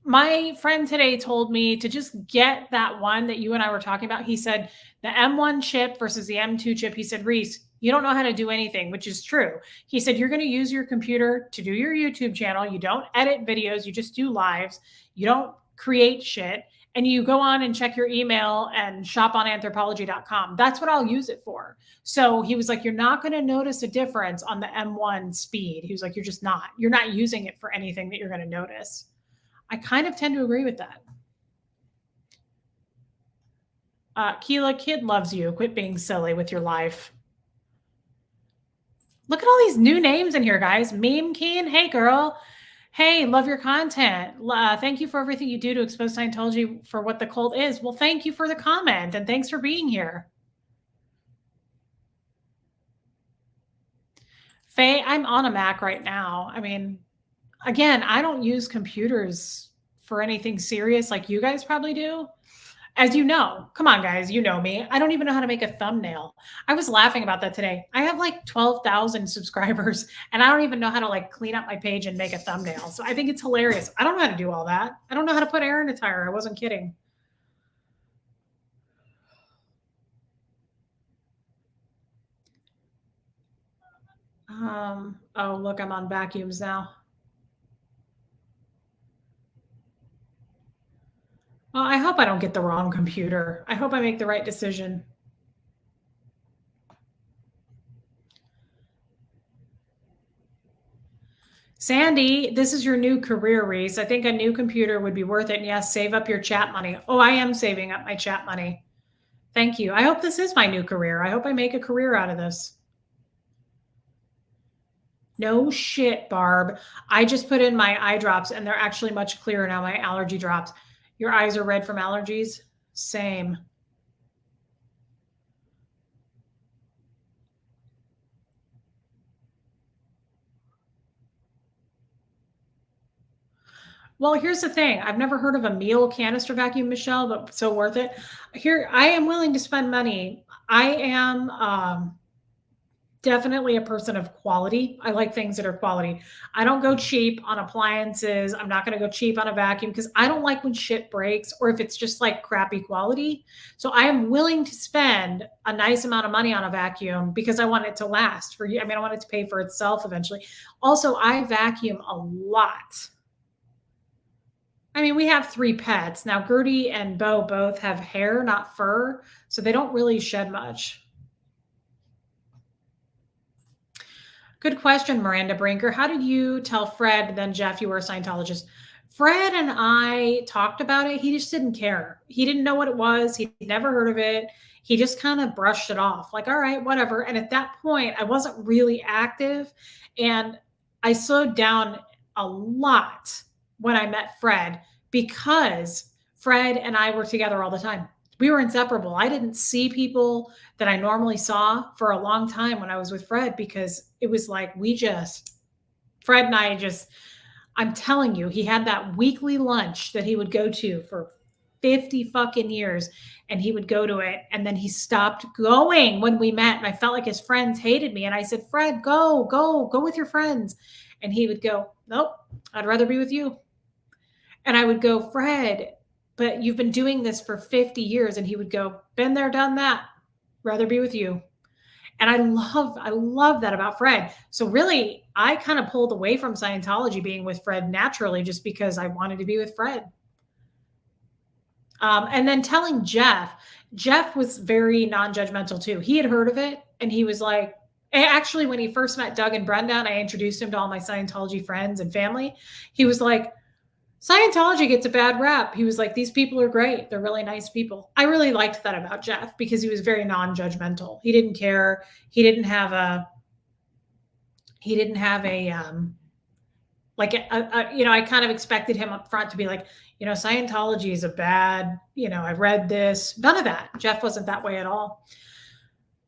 My friend today told me to just get that one that you and I were talking about. He said the M1 chip versus the M2 chip. He said, Reese, you don't know how to do anything, which is true. He said, you're going to use your computer to do your YouTube channel. You don't edit videos. You just do lives. You don't create shit. And you go on and check your email and shop on anthropology.com. That's what I'll use it for. So he was like, you're not going to notice a difference on the M1 speed. He was like, you're not using it for anything that you're going to notice. I kind of tend to agree with that. Keela, kid loves you. Quit being silly with your life. Look at all these new names in here, guys. Meme Keen. Hey, girl. Hey, love your content. Thank you for everything you do to expose Scientology for what the cult is. Well, thank you for the comment and thanks for being here. Faye, I'm on a Mac right now. I mean, again, I don't use computers for anything serious like you guys probably do. As you know, come on, guys, you know me. I don't even know how to make a thumbnail. I was laughing about that today. I have like 12,000 subscribers and I don't even know how to like clean up my page and make a thumbnail. So I think it's hilarious. I don't know how to do all that. I don't know how to put air in a tire. I wasn't kidding. Oh, look, I'm on vacuums now. Well, I hope I don't get the wrong computer. I hope I make the right decision. Sandy, this is your new career, Reese. I think a new computer would be worth it. And yes, save up your chat money. Oh, I am saving up my chat money. Thank you. I hope this is my new career. I hope I make a career out of this. No shit, Barb. I just put in my eye drops and they're actually much clearer now, my allergy drops. Your eyes are red from allergies? Same. Well, here's the thing. I've never heard of a meal canister vacuum, Michelle, but so worth it. Here, I am willing to spend money. I am definitely a person of quality. I like things that are quality. I don't go cheap on appliances. I'm not going to go cheap on a vacuum because I don't like when shit breaks or if it's just like crappy quality. So I am willing to spend a nice amount of money on a vacuum because I want it to last for you. I mean, I want it to pay for itself eventually. Also, I vacuum a lot. I mean, we have 3 pets. Now, Gertie and Bo both have hair, not fur, so they don't really shed much. Good question, Miranda Brinker. How did you tell Fred, then Jeff, you were a Scientologist? Fred and I talked about it. He just didn't care. He didn't know what it was. He'd never heard of it. He just kind of brushed it off, like, all right, whatever. And at that point, I wasn't really active. And I slowed down a lot when I met Fred because Fred and I were together all the time. We were inseparable. I didn't see people that I normally saw for a long time when I was with Fred because it was like Fred and I just, I'm telling you, he had that weekly lunch that he would go to for 50 fucking years and he would go to it and then he stopped going when we met and I felt like his friends hated me and I said, Fred, go with your friends. And he would go, nope, I'd rather be with you. And I would go, Fred, but you've been doing this for 50 years. And he would go, been there, done that, rather be with you. And I love that about Fred. So really, I kind of pulled away from Scientology being with Fred naturally just because I wanted to be with Fred. And then telling Jeff was very non-judgmental too. He had heard of it and he was like, actually, when he first met Doug and Brenda, and I introduced him to all my Scientology friends and family, he was like, Scientology gets a bad rap. He was like, these people are great. They're really nice people. I really liked that about Jeff because he was very non-judgmental. He didn't care. He didn't have a I kind of expected him up front to be like, Scientology is a bad, I read this. None of that. Jeff wasn't that way at all.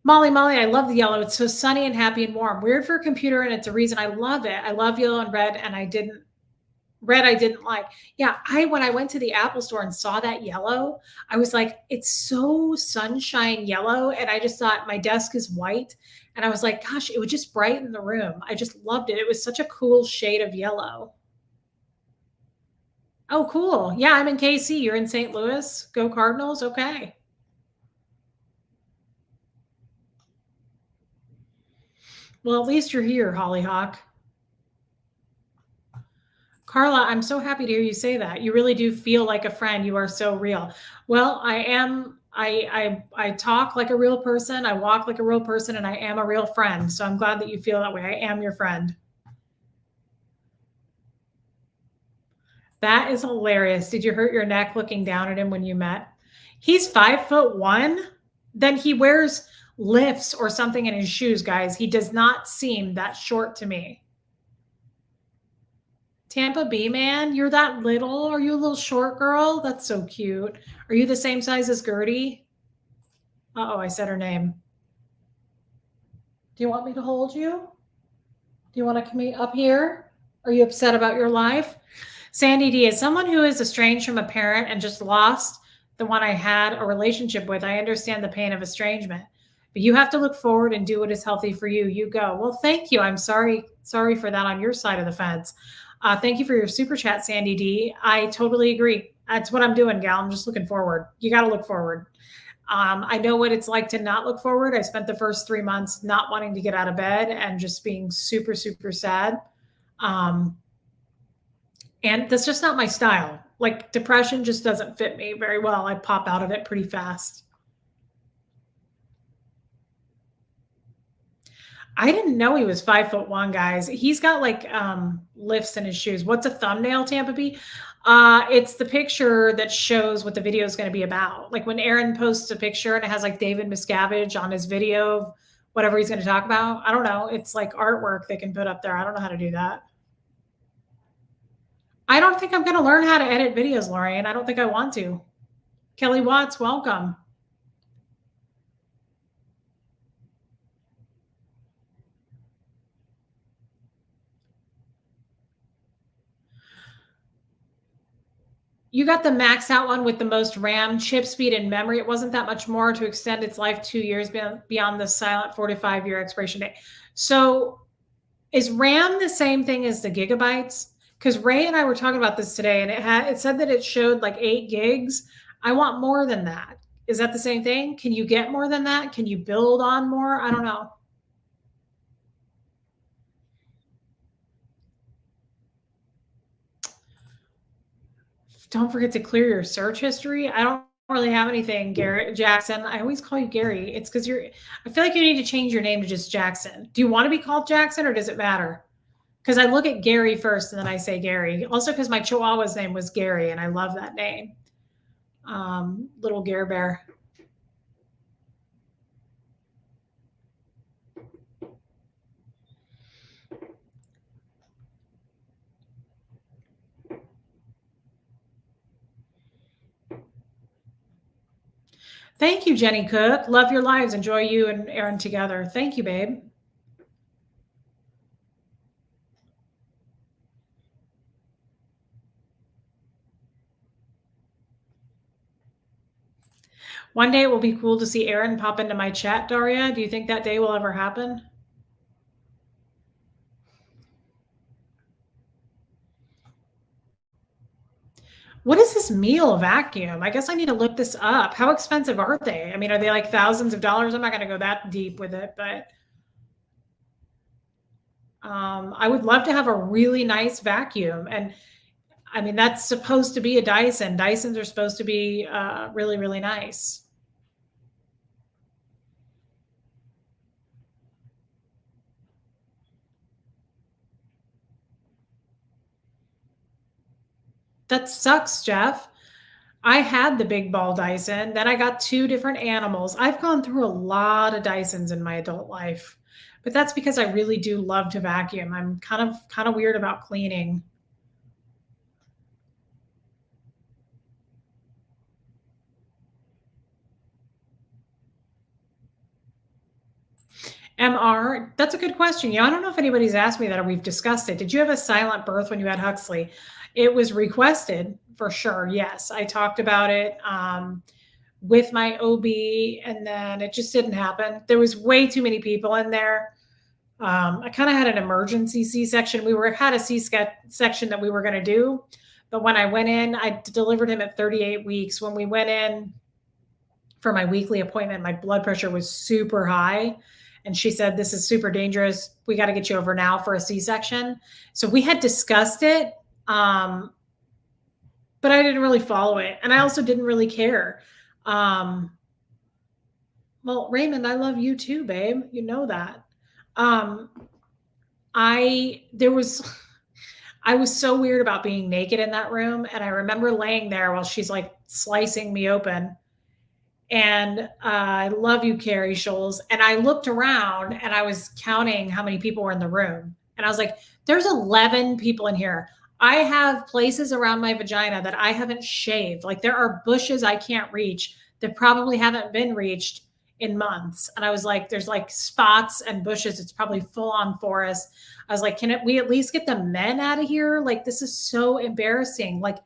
Molly, I love the yellow. It's so sunny and happy and warm. Weird for a computer, and it's a reason I love it. I love yellow and red, and I didn't like. Yeah, when I went to the Apple store and saw that yellow, I was like, it's so sunshine yellow. And I just thought my desk is white. And I was like, gosh, it would just brighten the room. I just loved it. It was such a cool shade of yellow. Oh, cool. Yeah, I'm in KC. You're in St. Louis. Go Cardinals. Okay. Well, at least you're here, Hollyhock. Carla, I'm so happy to hear you say that. You really do feel like a friend. You are so real. Well, I am. I talk like a real person. I walk like a real person, and I am a real friend. So I'm glad that you feel that way. I am your friend. That is hilarious. Did you hurt your neck looking down at him when you met? He's 5'1". Then he wears lifts or something in his shoes, guys. He does not seem that short to me. Tampa Bay man, you're that little? Are you a little short girl? That's so cute. Are you the same size as Gertie? Uh-oh, I said her name. Do you want me to hold you? Do you want to come up here? Are you upset about your life? Sandy D, as someone who is estranged from a parent and just lost the one I had a relationship with, I understand the pain of estrangement. But you have to look forward and do what is healthy for you. You go. Well, thank you. I'm sorry for that on your side of the fence. Thank you for your super chat, Sandy D. I totally agree. That's what I'm doing, gal. I'm just looking forward. You got to look forward. I know what it's like to not look forward. I spent the first 3 months not wanting to get out of bed and just being super, super sad. And that's just not my style. Like depression just doesn't fit me very well. I pop out of it pretty fast. I didn't know he was 5'1", guys. He's got like lifts in his shoes. What's a thumbnail, Tampa B? It's the picture that shows what the video is going to be about. Like when Aaron posts a picture and it has like David Miscavige on his video of whatever he's going to talk about. I don't know. It's like artwork they can put up there. I don't know how to do that. I don't think I'm going to learn how to edit videos, Lorian. I don't think I want to. Kelly Watts, welcome. You got the maxed out one with the most RAM, chip speed, and memory. It wasn't that much more to extend its life 2 years beyond the silent 45-year expiration date. So is RAM the same thing as the gigabytes? Because Ray and I were talking about this today, and it said that it showed like 8 gigs. I want more than that. Is that the same thing? Can you get more than that? Can you build on more? I don't know. Don't forget to clear your search history. I don't really have anything, Garrett Jackson. I always call you Gary. It's because I feel like you need to change your name to just Jackson. Do you want to be called Jackson or does it matter? Because I look at Gary first and then I say Gary. Also, because my Chihuahua's name was Gary and I love that name. Little Gare Bear. Thank you, Jenny Cook. Love your lives. Enjoy you and Aaron together. Thank you, babe. One day it will be cool to see Aaron pop into my chat, Daria. Do you think that day will ever happen? What is this meal vacuum? I guess I need to look this up. How expensive are they? I mean, are they like thousands of dollars? I'm not going to go that deep with it, but I would love to have a really nice vacuum. And I mean, that's supposed to be a Dyson. Dysons are supposed to be really, really nice. That sucks, Jeff. I had the big ball Dyson. Then I got 2 different animals. I've gone through a lot of Dysons in my adult life, but that's because I really do love to vacuum. I'm kind of weird about cleaning. MR, that's a good question. Yeah, I don't know if anybody's asked me that or we've discussed it. Did you have a silent birth when you had Huxley? It was requested for sure. Yes, I talked about it with my OB, and then it just didn't happen. There was way too many people in there. I kind of had an emergency C-section. Had a C-section that we were going to do, but when I went in, I delivered him at 38 weeks. When we went in for my weekly appointment, my blood pressure was super high. And she said, this is super dangerous. We got to get you over now for a C-section. So we had discussed it, but I didn't really follow it. And I also didn't really care. Well, Raymond, I love you too, babe. You know that. I was so weird about being naked in that room. And I remember laying there while she's like slicing me open. And I love you, Carrie Scholes. And I looked around and I was counting how many people were in the room. And I was like, there's 11 people in here. I have places around my vagina that I haven't shaved. Like there are bushes I can't reach that probably haven't been reached in months. And I was like, there's like spots and bushes. It's probably full on forest. I was like, we at least get the men out of here? Like, this is so embarrassing. Like,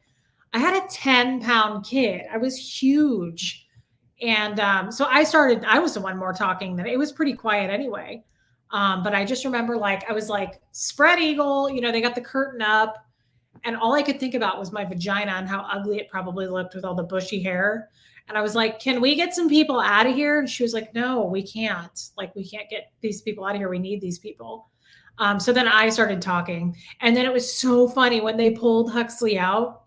I had a 10-pound kid. I was huge. And so I was the one more talking than it was pretty quiet anyway. But I just remember like, I was like, spread eagle, they got the curtain up. And all I could think about was my vagina and how ugly it probably looked with all the bushy hair. And I was like, can we get some people out of here? And she was like, no, we can't. Like, we can't get these people out of here. We need these people. So then I started talking. And then it was so funny when they pulled Huxley out.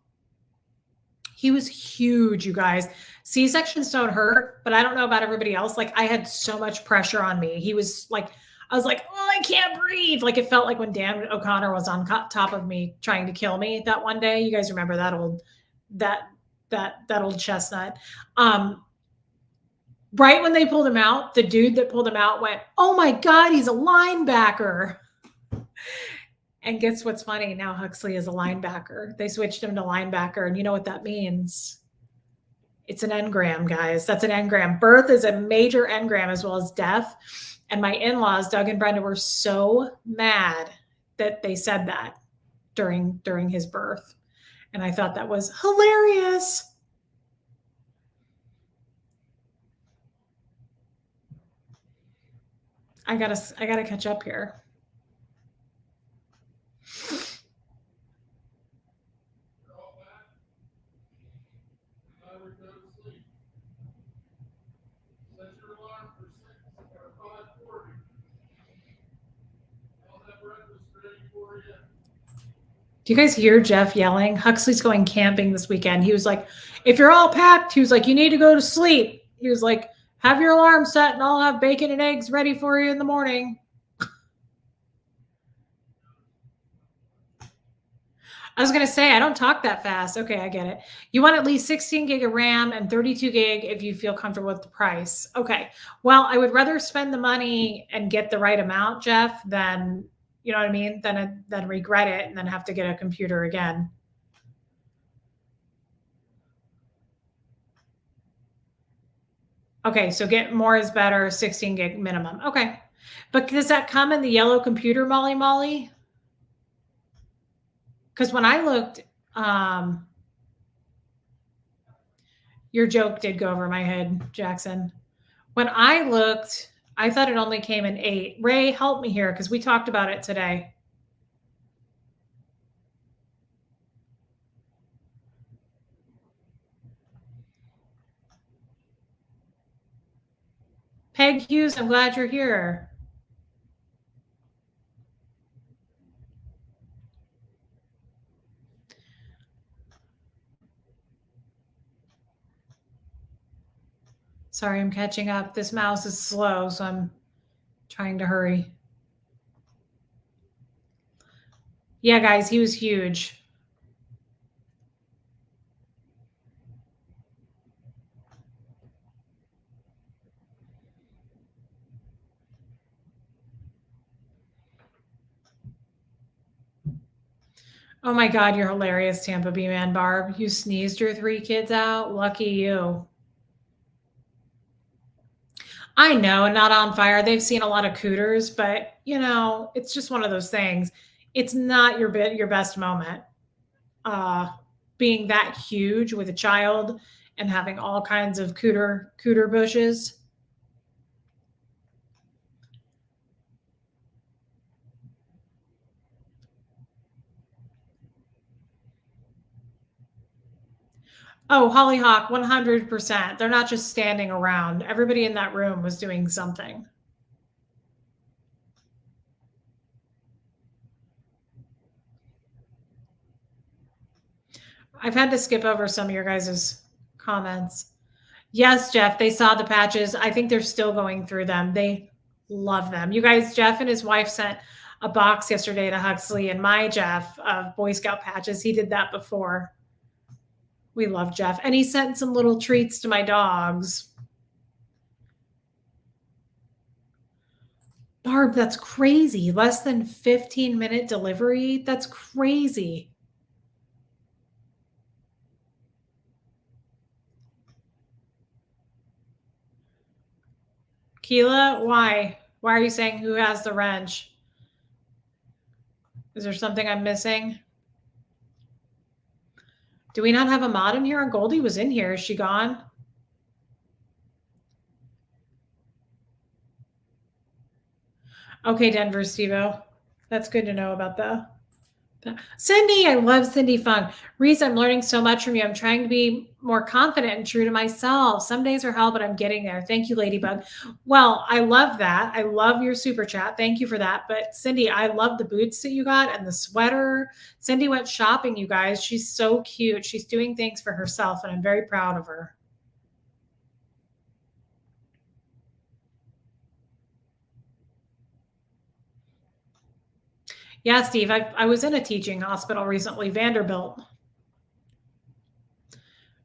He was huge, you guys. C-sections don't hurt, but I don't know about everybody else. Like, I had so much pressure on me. He was like, I was like, oh, I can't breathe. Like, it felt like when Dan O'Connor was on top of me trying to kill me that one day. You guys remember that old chestnut. Right when they pulled him out, the dude that pulled him out went, oh my God, he's a linebacker. And guess what's funny? Now Huxley is a linebacker. They switched him to linebacker. And you know what that means? It's an engram, guys. That's an engram. Birth is a major engram as well as death. And my in-laws, Doug and Brenda, were so mad that they said that during his birth. And I thought that was hilarious. I gotta catch up here. Do you guys hear Jeff yelling? Huxley's going camping this weekend. He was like, if you're all packed, he was like, you need to go to sleep. He was like, have your alarm set and I'll have bacon and eggs ready for you in the morning. I was going to say, I don't talk that fast. Okay, I get it. You want at least 16 gig of RAM and 32 gig if you feel comfortable with the price. Okay. Well, I would rather spend the money and get the right amount, Jeff, than, you know what I mean? Than regret it and then have to get a computer again. Okay, so get more is better, 16 gig minimum. Okay. But does that come in the yellow computer, Molly? Because when I looked, your joke did go over my head, Jackson. When I looked, I thought it only came in 8. Ray, help me here because we talked about it today. Peg Hughes, I'm glad you're here. Sorry, I'm catching up. This mouse is slow, so I'm trying to hurry. Yeah, guys, he was huge. Oh my God, you're hilarious, Tampa Bay Man Barb. You sneezed your 3 kids out. Lucky you. I know, not on fire. They've seen a lot of cooters, but it's just one of those things. It's not your best moment. Being that huge with a child and having all kinds of cooter bushes. Oh, Hollyhock, 100%. They're not just standing around. Everybody in that room was doing something. I've had to skip over some of your guys' comments. Yes, Jeff, they saw the patches. I think they're still going through them. They love them. You guys, Jeff and his wife sent a box yesterday to Huxley and my Jeff of Boy Scout patches. He did that before. We love Jeff. And he sent some little treats to my dogs. Barb, that's crazy. Less than 15-minute delivery? That's crazy. Keela, why? Why are you saying who has the wrench? Is there something I'm missing? Do we not have a mod in here? Goldie was in here. Is she gone? Okay, Denver Stevo. That's good to know about the Cindy. I love Cindy Fung. Reese, I'm learning so much from you. I'm trying to be more confident and true to myself. Some days are hell, but I'm getting there. Thank you, Ladybug. Well, I love that. I love your super chat. Thank you for that. But Cindy, I love the boots that you got and the sweater. Cindy went shopping, you guys. She's so cute. She's doing things for herself, and I'm very proud of her. Yeah, Steve, I was in a teaching hospital recently, Vanderbilt.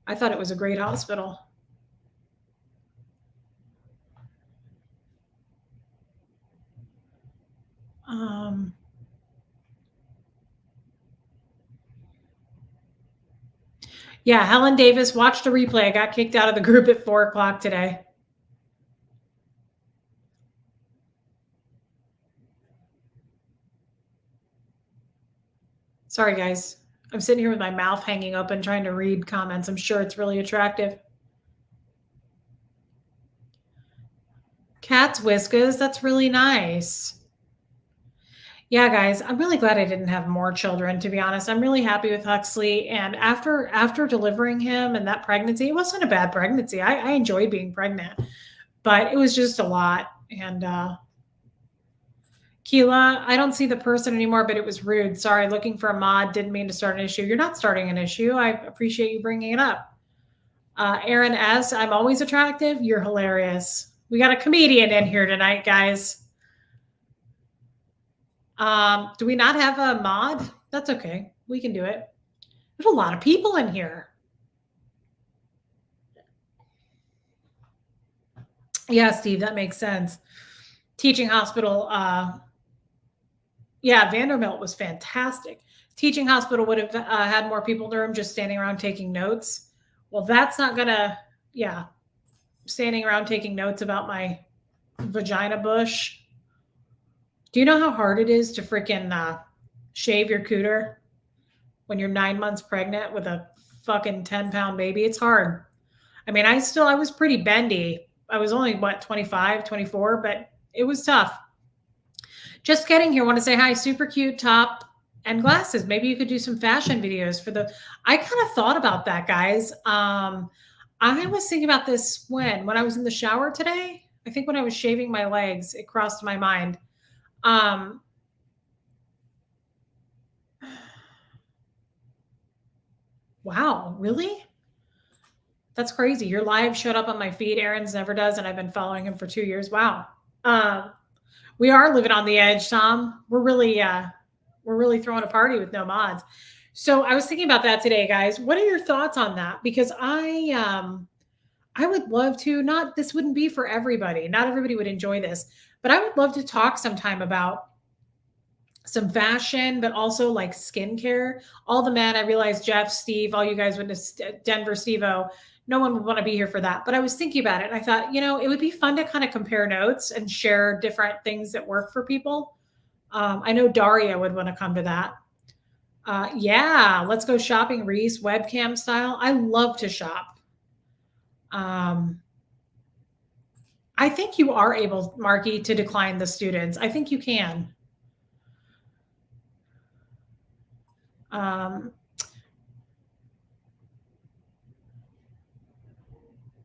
I thought it was a great hospital. Um, yeah, Helen Davis watched a replay. I got kicked out of the group at 4 o'clock today. Sorry, guys. I'm sitting here with my mouth hanging open trying to read comments. I'm sure it's really attractive. Cat's whiskers. That's really nice. Yeah, guys, I'm really glad I didn't have more children, to be honest. I'm really happy with Huxley. And after delivering him and that pregnancy, it wasn't a bad pregnancy. I enjoyed being pregnant, but it was just a lot. And Keela, I don't see the person anymore, but it was rude. Sorry, looking for a mod. Didn't mean to start an issue. You're not starting an issue. I appreciate you bringing it up. Aaron S., I'm always attractive. You're hilarious. We got a comedian in here tonight, guys. Do we not have a mod? That's okay. We can do it. There's a lot of people in here. Yeah, Steve, that makes sense. Teaching hospital. Yeah, Vanderbilt was fantastic. Teaching hospital would have had more people in the room just standing around taking notes. Well, that's not gonna, yeah, standing around taking notes about my vagina bush. Do you know how hard it is to freaking shave your cooter when you're 9 months pregnant with a fucking 10-pound baby? It's hard. I mean, I was pretty bendy. I was only, what, 25, 24, but it was tough. Just getting here. Want to say hi. Super cute top and glasses. Maybe you could do some fashion videos for the. I kind of thought about that, guys. I was thinking about this when I was in the shower today. I think when I was shaving my legs, it crossed my mind. Wow, really? That's crazy. Your live showed up on my feed. Aaron's never does, and I've been following him for 2 years. Wow. We are living on the edge, Tom. We're really throwing a party with no mods. So I was thinking about that today, guys. What are your thoughts on that? Because I would love to, not, this wouldn't be for everybody. Not everybody would enjoy this, but I would love to talk sometime about some fashion, but also like skincare. All the men, I realize Jeff, Steve, all you guys witnessed Denver, Stevo, no one would want to be here for that. But I was thinking about it and I thought, it would be fun to kind of compare notes and share different things that work for people. I know Daria would want to come to that. Yeah, let's go shopping, Reese, webcam style. I love to shop. I think you are able, Marky, to decline the students. I think you can.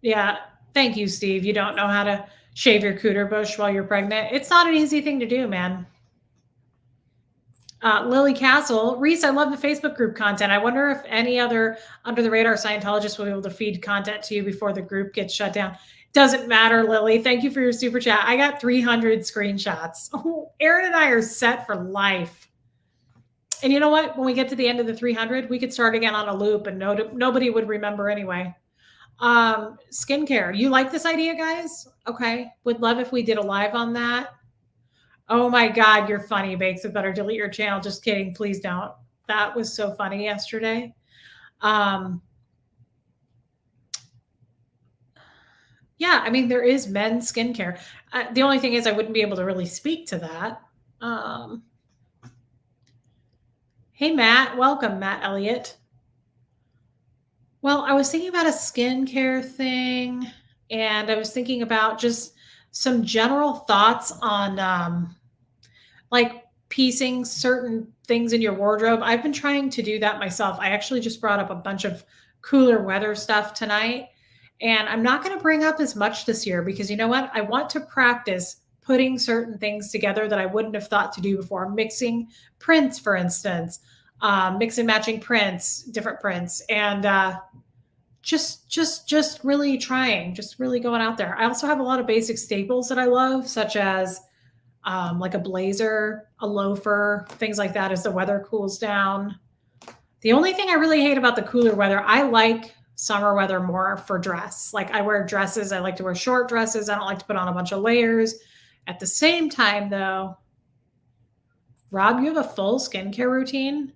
Yeah. Thank you, Steve. You don't know how to shave your cooter bush while you're pregnant. It's not an easy thing to do, man. Lily Castle, Reese, I love the Facebook group content. I wonder if any other under the radar Scientologists will be able to feed content to you before the group gets shut down. Doesn't matter, Lily. Thank you for your super chat. I got 300 screenshots. Oh, Aaron and I are set for life. And you know what? When we get to the end of the 300, we could start again on a loop and nobody would remember anyway. Skincare. You like this idea, guys? Okay. Would love if we did a live on that. Oh my God, you're funny, Bakes. It better delete your channel. Just kidding. Please don't. That was so funny yesterday. Um, yeah, I mean, there is men's skincare. The only thing is, I wouldn't be able to really speak to that. Um, hey, Matt. Welcome, Matt Elliott. Well, I was thinking about a skincare thing, and I was thinking about just some general thoughts on like piecing certain things in your wardrobe. I've been trying to do that myself. I actually just brought up a bunch of cooler weather stuff tonight. And I'm not going to bring up as much this year because you know what? I want to practice putting certain things together that I wouldn't have thought to do before. Mixing prints, for instance, mix and matching prints, different prints, and just really trying, just really going out there. I also have a lot of basic staples that I love, such as like a blazer, a loafer, things like that as the weather cools down. The only thing I really hate about the cooler weather, I like summer weather more for dress. Like I wear dresses, I like to wear short dresses. I don't like to put on a bunch of layers. At the same time, though, Rob, you have a full skincare routine.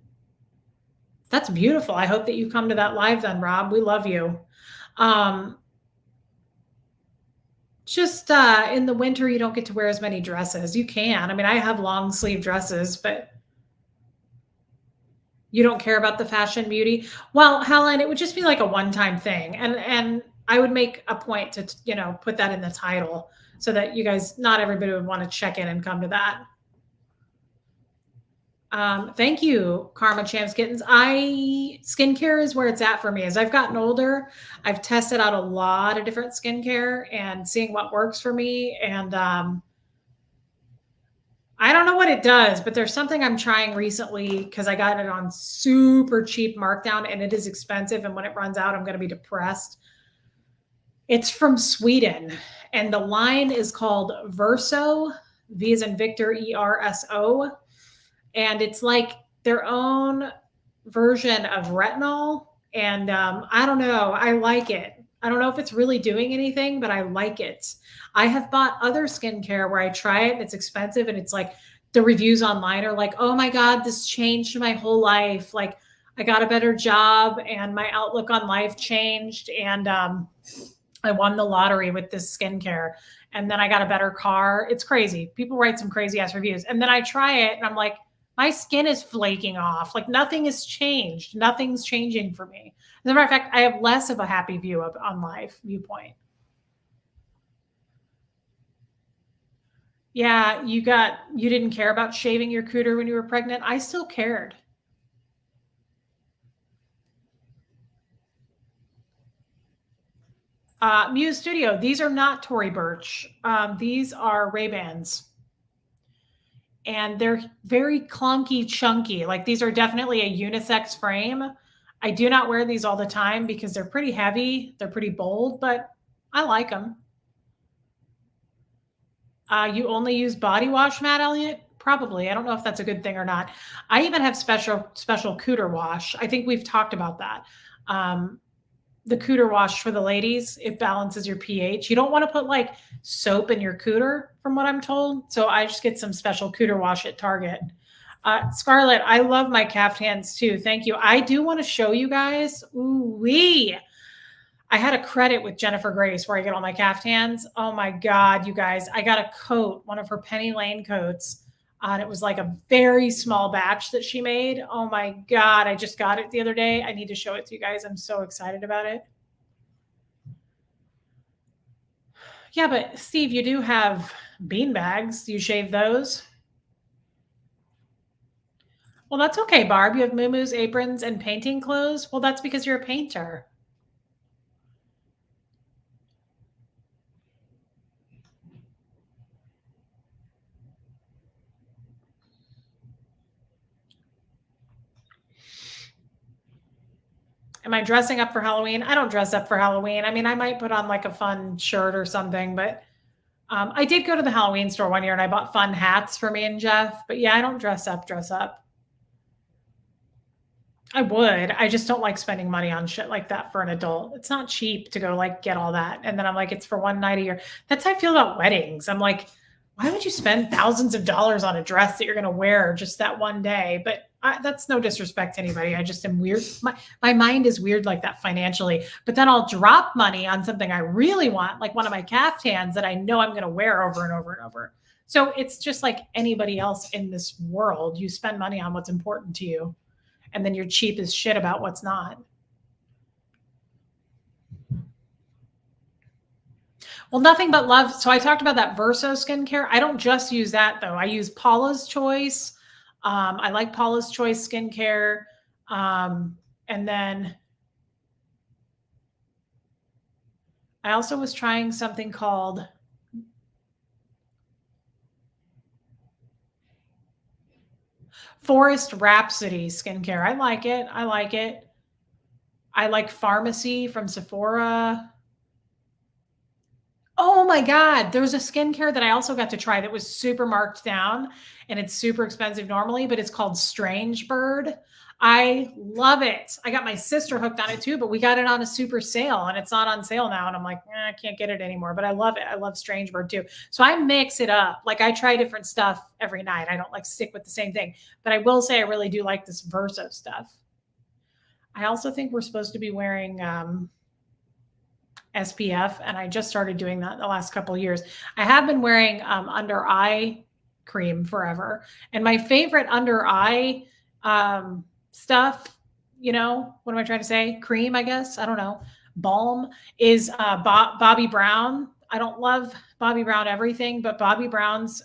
That's beautiful. I hope that you come to that live then, Rob. We love you. Um, just in the winter, you don't get to wear as many dresses. You can. I mean, I have long sleeve dresses, but you don't care about the fashion beauty. Well, Helen, it would just be like a one-time thing. And I would make a point to, put that in the title so that you guys, not everybody would want to check in and come to that. Thank you, Karma Champs Kittens. Skincare is where it's at for me. As I've gotten older, I've tested out a lot of different skincare and seeing what works for me. And I don't know what it does, but there's something I'm trying recently because I got it on super cheap markdown and it is expensive. And when it runs out, I'm going to be depressed. It's from Sweden and the line is called Verso, V as in Victor, ERSO. And it's like their own version of retinol. And I don't know. I like it. I don't know if it's really doing anything, but I like it. I have bought other skincare where I try it and it's expensive and it's like the reviews online are like, oh my God, this changed my whole life. Like I got a better job and my outlook on life changed. And I won the lottery with this skincare. And then I got a better car. It's crazy. People write some crazy ass reviews. And then I try it and I'm like, my skin is flaking off. Like nothing has changed. Nothing's changing for me. As a matter of fact, I have less of a happy view on life viewpoint. Yeah, you didn't care about shaving your cooter when you were pregnant. I still cared. Muse Studio. These are not Tory Burch. These are Ray-Bans. And they're very clunky, chunky. Like these are definitely a unisex frame. I do not wear these all the time because they're pretty heavy. They're pretty bold, but I like them. You only use body wash, Matt Elliott? Probably. I don't know if that's a good thing or not. I even have special cooter wash. I think we've talked about that. The cooter wash for the ladies, it balances your pH. You don't want to put like soap in your cooter, from what I'm told. So I just get some special cooter wash at Target. Scarlett, I love my caftans too. Thank you. I do want to show you guys. Ooh-wee. I had a credit with Jennifer Grace where I get all my caftans. Oh my God, you guys. I got a coat, one of her Penny Lane coats. And it was like a very small batch that she made. Oh my God, I just got it the other day. I need to show it to you guys. I'm so excited about it. Yeah, but Steve, you do have bean bags. You shave those? Well, that's okay, Barb. You have muumuus, aprons, and painting clothes. Well, that's because you're a painter. Am I dressing up for Halloween? I don't dress up for Halloween. I mean, I might put on like a fun shirt or something, but I did go to the Halloween store one year and I bought fun hats for me and Jeff. But yeah, I don't dress up. I would. I just don't like spending money on shit like that for an adult. It's not cheap to go like get all that. And then I'm like, it's for one night a year. That's how I feel about weddings. I'm like, why would you spend thousands of dollars on a dress that you're going to wear just that one day? But that's no disrespect to anybody. I just am weird. My mind is weird like that financially. But then I'll drop money on something I really want, like one of my caftans that I know I'm going to wear over and over and over. So it's just like anybody else in this world. You spend money on what's important to you, and then you're cheap as shit about what's not. Well, nothing but love. So I talked about that Verso skincare. I don't just use that though. I use Paula's Choice. I like Paula's Choice skincare. And then I also was trying something called Forest Rhapsody skincare. I like it. I like it. I like Pharmacy from Sephora. Oh my God. There was a skincare that I also got to try that was super marked down and it's super expensive normally, but it's called Strange Bird. I love it. I got my sister hooked on it too, but we got it on a super sale and it's not on sale now. And I'm like, I can't get it anymore, but I love it. I love Strange Bird too. So I mix it up. Like I try different stuff every night. I don't like stick with the same thing, but I will say I really do like this Verso stuff. I also think we're supposed to be wearing, SPF, and I just started doing that the last couple of years. I have been wearing under eye cream forever, and my favorite under eye stuff, what am I trying to say? Cream, I guess. I don't know. Balm is Bobbi Brown. I don't love Bobbi Brown everything, but Bobbi Brown's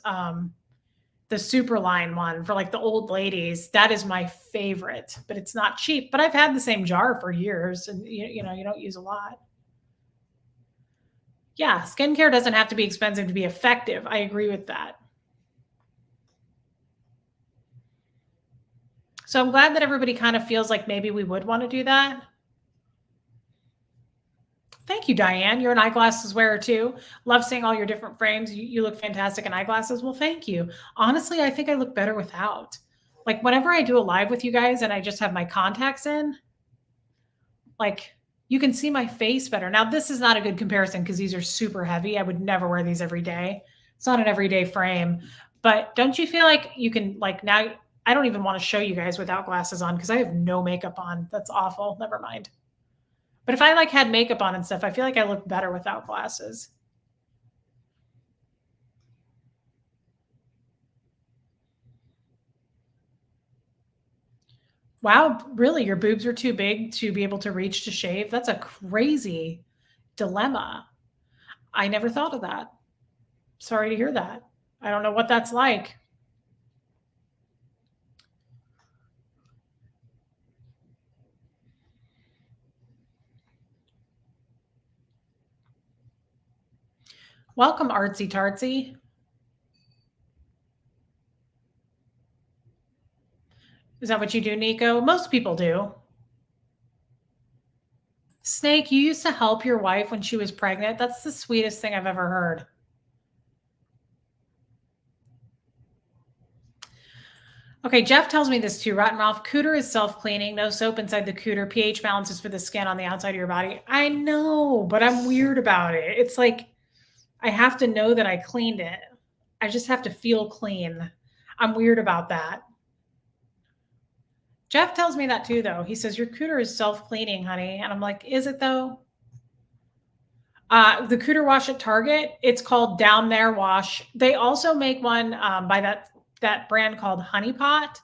the Superline one for like the old ladies. That is my favorite, but it's not cheap. But I've had the same jar for years, and you don't use a lot. Yeah, skincare doesn't have to be expensive to be effective. I agree with that. So I'm glad that everybody kind of feels like maybe we would want to do that. Thank you, Diane. You're an eyeglasses wearer too. Love seeing all your different frames. You look fantastic in eyeglasses. Well, thank you. Honestly, I think I look better without. Like whenever I do a live with you guys and I just have my contacts in, like you can see my face better. Now, this is not a good comparison because these are super heavy. I would never wear these every day. It's not an everyday frame. But don't you feel like you can, like now, I don't even want to show you guys without glasses on because I have no makeup on. That's awful. Never mind. But if I like had makeup on and stuff, I feel like I look better without glasses. Wow, really? Your boobs are too big to be able to reach to shave? That's a crazy dilemma. I never thought of that. Sorry to hear that. I don't know what that's like. Welcome, Artsy Tartsy. Is that what you do, Nico? Most people do. Snake, you used to help your wife when she was pregnant. That's the sweetest thing I've ever heard. Okay, Jeff tells me this too. Rotten Ralph, cooter is self-cleaning. No soap inside the cooter. pH balance is for the skin on the outside of your body. I know, but I'm weird about it. It's like I have to know that I cleaned it. I just have to feel clean. I'm weird about that. Jeff tells me that too, though. He says, your cooter is self-cleaning, honey. And I'm like, is it though? The cooter wash at Target, it's called Down There Wash. They also make one by that brand called Honey Pot.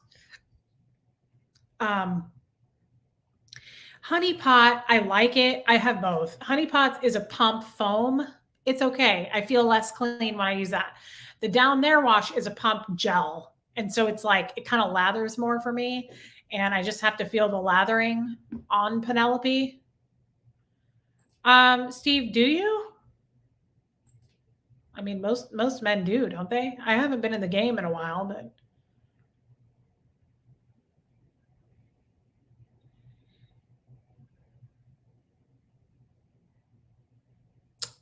Honey Pot, I like it. I have both. Honey Pot is a pump foam. It's okay. I feel less clean when I use that. The Down There Wash is a pump gel. And so it's like, it kind of lathers more for me. And I just have to feel the lathering on Penelope. Steve, do you? I mean, most men do, don't they? I haven't been in the game in a while, but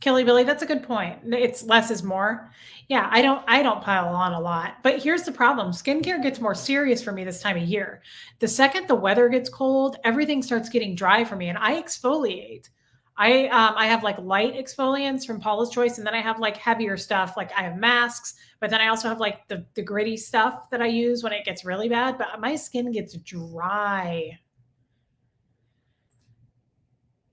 Kelly Billy, that's a good point. It's less is more. Yeah, I don't pile on a lot. But here's the problem. Skincare gets more serious for me this time of year. The second the weather gets cold, everything starts getting dry for me and I exfoliate. I have like light exfoliants from Paula's Choice, and then I have like heavier stuff. Like I have masks, but then I also have like the gritty stuff that I use when it gets really bad. But my skin gets dry.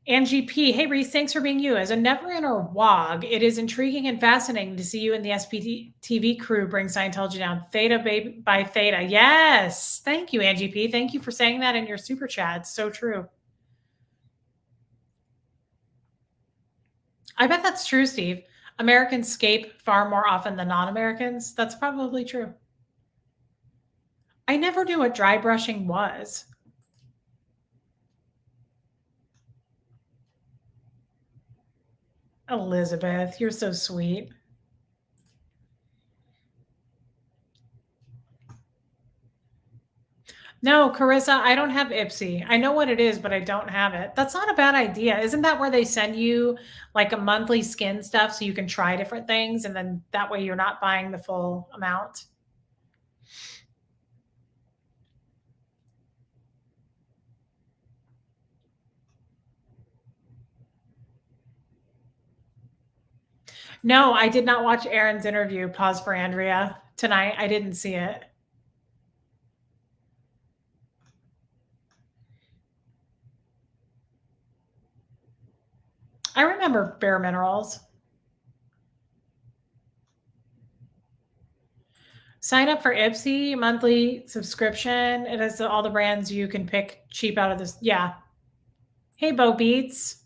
Angie P. Hey Reese, thanks for being you. As a never in or WOG, it is intriguing and fascinating to see you and the SPTV crew bring Scientology down. Theta by Theta. Yes. Thank you, Angie P. Thank you for saying that in your super chat. It's so true. I bet that's true, Steve. Americans scape far more often than non-Americans. That's probably true. I never knew what dry brushing was. Elizabeth, you're so sweet. No, Carissa, I don't have Ipsy. I know what it is, but I don't have it. That's not a bad idea. Isn't that where they send you like a monthly skin stuff so you can try different things and then that way you're not buying the full amount? No, I did not watch Aaron's interview, Pause for Andrea, tonight. I didn't see it. I remember Bare Minerals. Sign up for Ipsy monthly subscription. It has all the brands you can pick cheap out of this. Yeah. Hey, Bo Beats.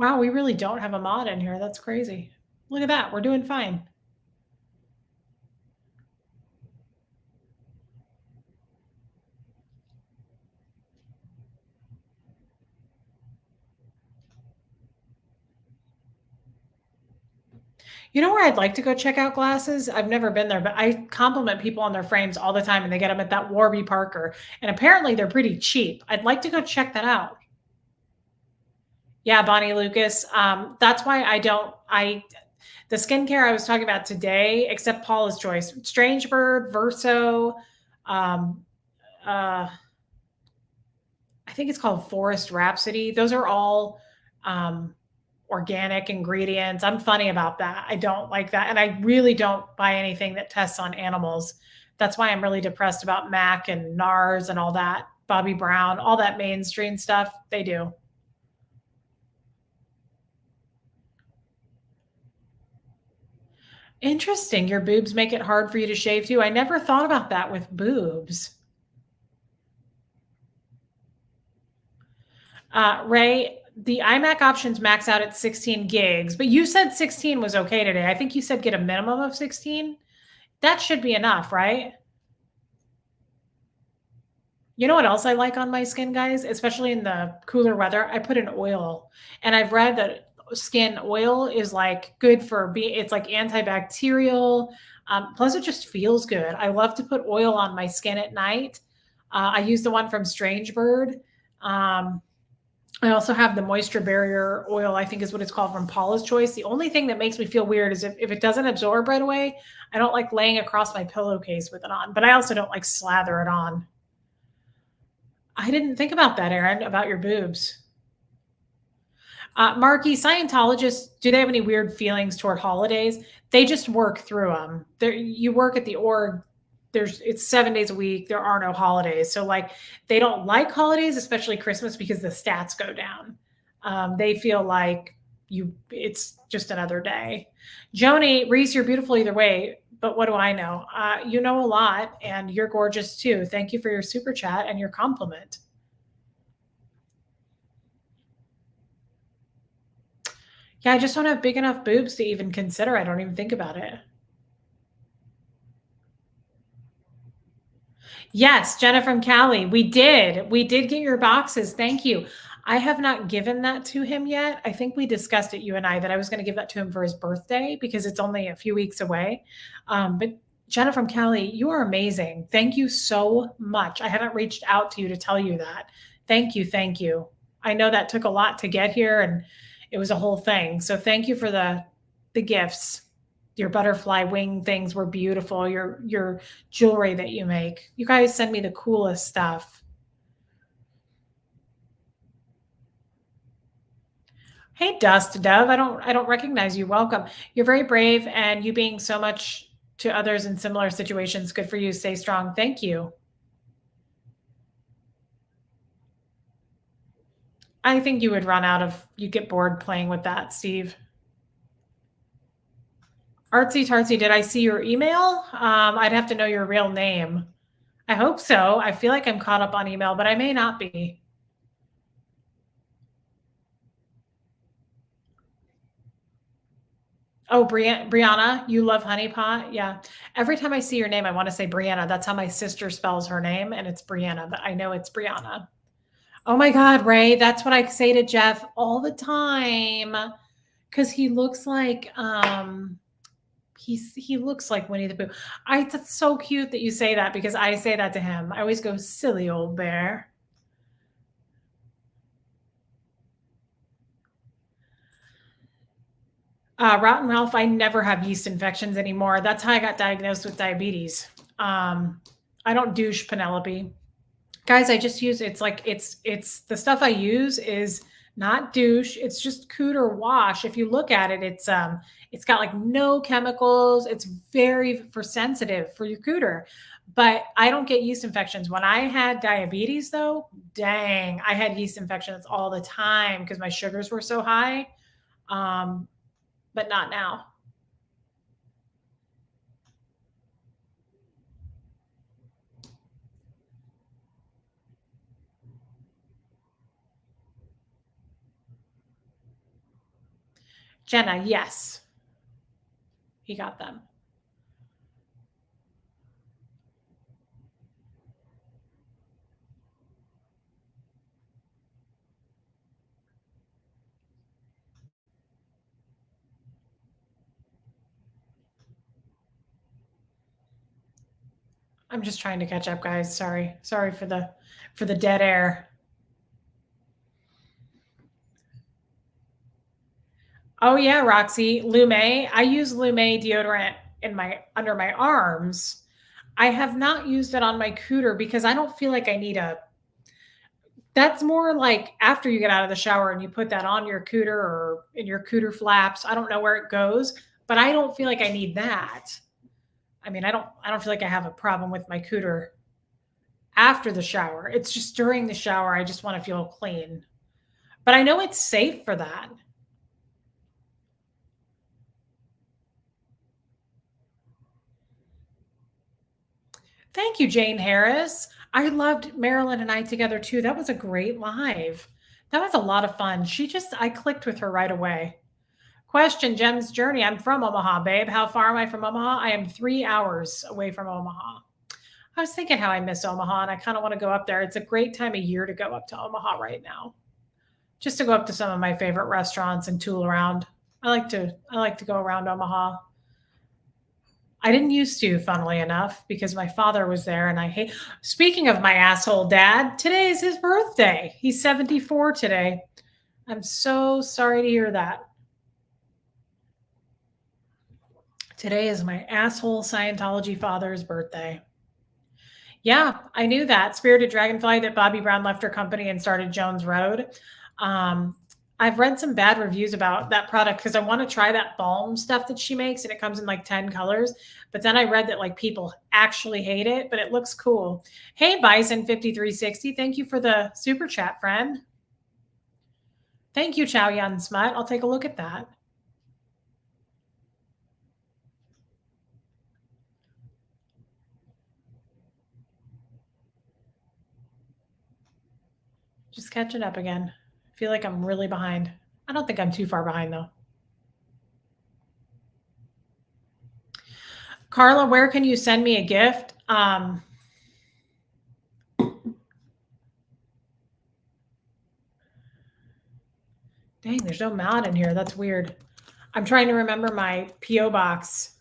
Wow, we really don't have a mod in here. That's crazy. Look at that. We're doing fine. You know where I'd like to go check out glasses? I've never been there, but I compliment people on their frames all the time and they get them at that Warby Parker. And apparently they're pretty cheap. I'd like to go check that out. Yeah, Bonnie Lucas. That's why the skincare I was talking about today, except Paula's Choice, Strange Bird, Verso, um, uh, I think it's called Forest Rhapsody. Those are all um, organic ingredients. I'm funny about that. I don't like that. And I really don't buy anything that tests on animals. That's why I'm really depressed about Mac and NARS and all that. Bobby Brown, all that mainstream stuff, they do. Interesting. Your boobs make it hard for you to shave too. I never thought about that with boobs. Ray, the iMac options max out at 16 gigs, but you said 16 was okay today. I think you said get a minimum of 16. That should be enough, right? You know what else I like on my skin, guys? Especially in the cooler weather, I put in oil. And I've read that skin oil is like good for it's like antibacterial. Plus, it just feels good. I love to put oil on my skin at night. I use the one from Strange Bird. Um, I also have the moisture barrier oil, I think is what it's called from Paula's Choice. The only thing that makes me feel weird is if it doesn't absorb right away, I don't like laying across my pillowcase with it on, but I also don't like slather it on. I didn't think about that, Aaron, about your boobs. Marky, Scientologists, do they have any weird feelings toward holidays? They just work through them. You work at the org. It's 7 days a week. There are no holidays, so like they don't like holidays, especially Christmas, because the stats go down. They feel like it's just another day. Joni Reese, you're beautiful either way. But what do I know? You know a lot, and you're gorgeous too. Thank you for your super chat and your compliment. Yeah, I just don't have big enough boobs to even consider. I don't even think about it. Yes, Jenna from Cali. We did. We did get your boxes. Thank you. I have not given that to him yet. I think we discussed it, you and I, that I was going to give that to him for his birthday because it's only a few weeks away. But Jenna from Cali, you are amazing. Thank you so much. I haven't reached out to you to tell you that. Thank you. Thank you. I know that took a lot to get here and it was a whole thing. So thank you for the gifts. Your butterfly wing things were beautiful. Your jewelry that you make. You guys send me the coolest stuff. Hey, Dust Dove. I don't recognize you. Welcome. You're very brave, and you being so much to others in similar situations. Good for you. Stay strong. Thank you. I think you would run out of. You get bored playing with that, Steve. Artsy Tartsy, did I see your email? I'd have to know your real name. I hope so. I feel like I'm caught up on email, but I may not be. Oh, Brianna, you love honey pot? Yeah. Every time I see your name, I want to say Brianna. That's how my sister spells her name, and it's Brianna, but I know it's Brianna. Oh my God, Ray, that's what I say to Jeff all the time because he looks like he looks like Winnie the Pooh. That's so cute that you say that because I say that to him. I always go, silly old bear. Rotten Ralph, I never have yeast infections anymore. That's how I got diagnosed with diabetes. I don't douche, Penelope. Guys, I just use it's the stuff I use is not douche. It's just cooter wash. If you look at it, it's got like no chemicals. It's very for sensitive for your cooter. But I don't get yeast infections. When I had diabetes though, dang, I had yeast infections all the time because my sugars were so high. Um, but not now. Jenna, yes, he got them. I'm just trying to catch up, guys. Sorry for the dead air. Oh yeah, Roxy, Lume. I use Lume deodorant in my under my arms. I have not used it on my cooter because I don't feel like I need a. That's more like after you get out of the shower and you put that on your cooter or in your cooter flaps. I don't know where it goes, but I don't feel like I need that. I mean, I don't feel like I have a problem with my cooter after the shower. It's just during the shower I just want to feel clean. But I know it's safe for that. Thank you, Jane Harris. I loved Marilyn and I together too. That was a great live. That was a lot of fun. I clicked with her right away. Question, Jem's journey. I'm from Omaha, babe. How far am I from Omaha? I am 3 hours away from Omaha. I was thinking how I miss Omaha and I kind of want to go up there. It's a great time of year to go up to Omaha right now. Just to go up to some of my favorite restaurants and tool around. I like to go around Omaha. I didn't used to, funnily enough, because my father was there and I hate. Speaking of my asshole dad, today is his birthday. He's 74 today. I'm so sorry to hear that. Today is my asshole Scientology father's birthday. Yeah, I knew that. Spirited Dragonfly that Bobby Brown left her company and started Jones Road. Um, I've read some bad reviews about that product because I want to try that balm stuff that she makes and it comes in like 10 colors. But then I read that like people actually hate it, but it looks cool. Hey, Bison5360, thank you for the super chat, friend. Thank you, Chow Yun Smut. I'll take a look at that. Just catching up again. I feel like I'm really behind. I don't think I'm too far behind though. Carla, where can you send me a gift? Dang, there's no mod in here. That's weird. I'm trying to remember my P.O. box.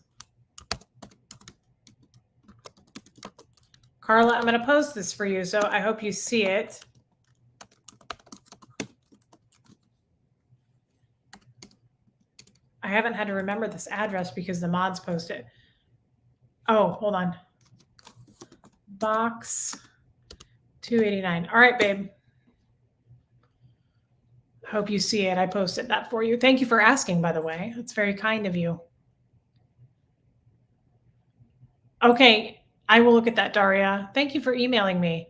Carla, I'm going to post this for you, so I hope you see it. I haven't had to remember this address because the mods post it. Oh, hold on. Box 289. All right, babe. Hope you see it. I posted that for you. Thank you for asking, by the way. That's very kind of you. Okay, I will look at that, Daria. Thank you for emailing me.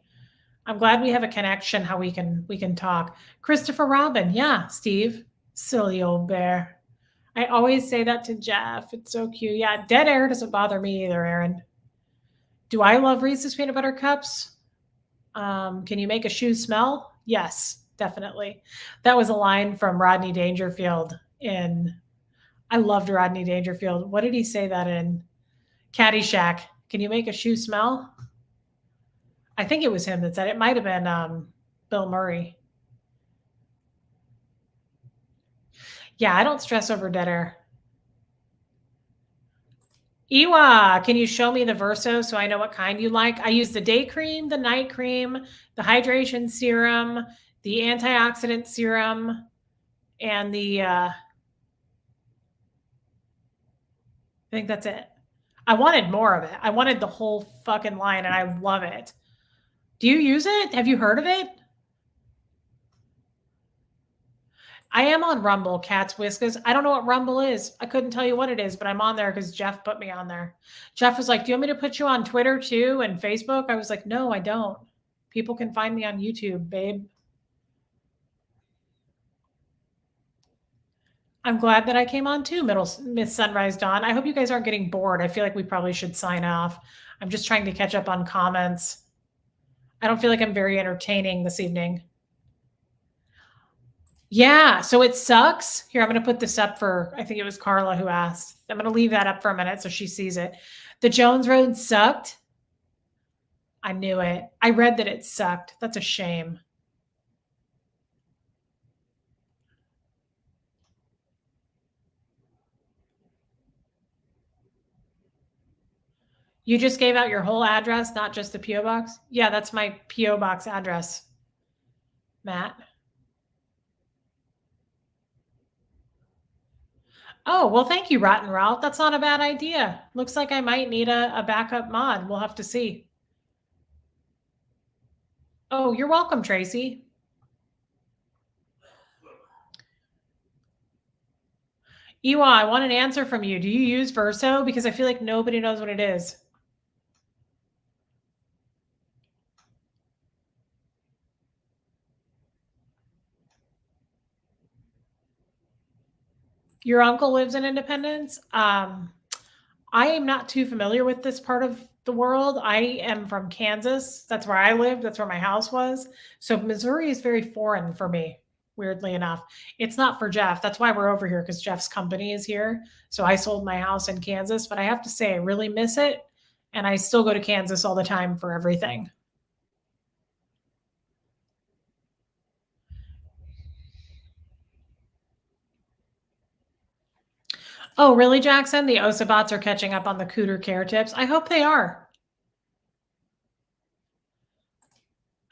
I'm glad we have a connection how we can talk. Christopher Robin. Yeah, Steve. Silly old bear. I always say that to Jeff. It's so cute. Yeah, dead air doesn't bother me either, Aaron. Do I love Reese's peanut butter cups? Can you make a shoe smell? Yes, definitely. That was a line from Rodney Dangerfield in I loved Rodney Dangerfield. What did he say that in? Caddyshack. Can you make a shoe smell? I think it was him that said it. Might have been Bill Murray. Yeah, I don't stress over dead air. Iwa, can you show me the Verso so I know what kind you like? I use the day cream, the night cream, the hydration serum, the antioxidant serum, and the I think that's it. I wanted more of it. I wanted the whole fucking line, and I love it. Do you use it? Have you heard of it? I am on Rumble, Cats Whiskas. I don't know what Rumble is. I couldn't tell you what it is, but I'm on there because Jeff put me on there. Jeff was like, "Do you want me to put you on Twitter too and Facebook?" I was like, "No, I don't. People can find me on YouTube, babe." I'm glad that I came on too, Miss Sunrise Dawn. I hope you guys aren't getting bored. I feel like we probably should sign off. I'm just trying to catch up on comments. I don't feel like I'm very entertaining this evening. Yeah, so it sucks. Here, I'm going to put this up for, I think it was Carla who asked. I'm going to leave that up for a minute so she sees it. The Jones Road sucked. I knew it. I read that it sucked. That's a shame. You just gave out your whole address, not just the P.O. box? Yeah, that's my P.O. box address, Matt. Oh, well, thank you, Rotten Ralph. That's not a bad idea. Looks like I might need a backup mod. We'll have to see. Oh, you're welcome, Tracy. Ewa, I want an answer from you. Do you use Verso? Because I feel like nobody knows what it is. Your uncle lives in Independence? I am not too familiar with this part of the world. I am from Kansas. That's where I lived. That's where my house was. So Missouri is very foreign for me, weirdly enough. It's not for Jeff. That's why we're over here because Jeff's company is here. So I sold my house in Kansas, but I have to say I really miss it. And I still go to Kansas all the time for everything. Oh, really, Jackson? The Osabots are catching up on the Cooter care tips. I hope they are.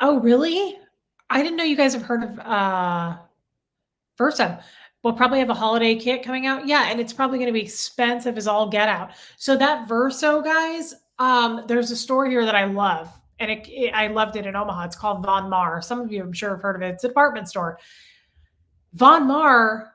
Oh, really? I didn't know you guys have heard of Verso. We'll probably have a holiday kit coming out. Yeah, and it's probably going to be expensive as all get out. So that Verso, guys, there's a store here that I love, and I loved it in Omaha. It's called Von Mar. Some of you, I'm sure, have heard of it. It's a department store. Von Mar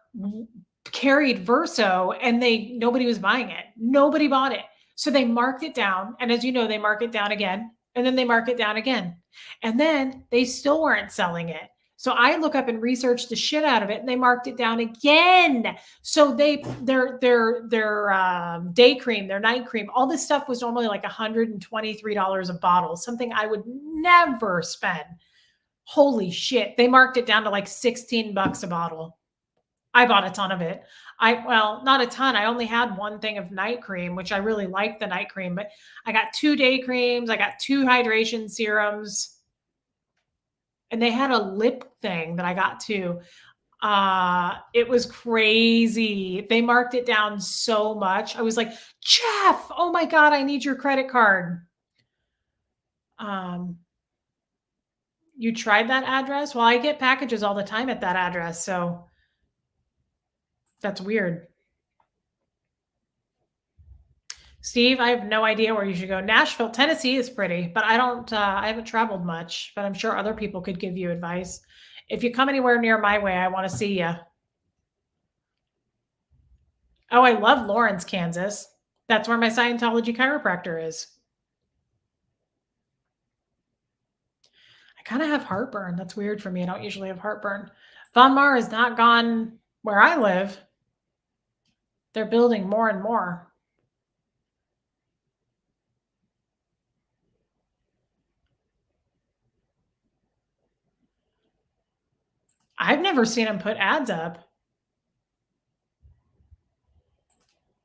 carried Verso, and nobody was buying it. Nobody bought it. So they marked it down, and as you know, they mark it down again, and then they mark it down again, and then they still weren't selling it. So I look up and research the shit out of it, and they marked it down again. So their day cream, their night cream, all this stuff was normally like $123 a bottle, something I would never spend. Holy shit! They marked it down to like $16 a bottle. I bought a ton of it. Well, not a ton. I only had one thing of night cream, which I really liked the night cream, but I got 2 day creams. I got 2 hydration serums. And they had a lip thing that I got too. It was crazy. They marked it down so much. I was like, Jeff, oh my God, I need your credit card. You tried that address? Well, I get packages all the time at that address. So that's weird. Steve, I have no idea where you should go. Nashville, Tennessee is pretty, but I haven't traveled much, but I'm sure other people could give you advice. If you come anywhere near my way, I want to see you. Oh, I love Lawrence, Kansas. That's where my Scientology chiropractor is. I kind of have heartburn. That's weird for me. I don't usually have heartburn. Von Mar has not gone where I live. They're building more and more. I've never seen them put ads up.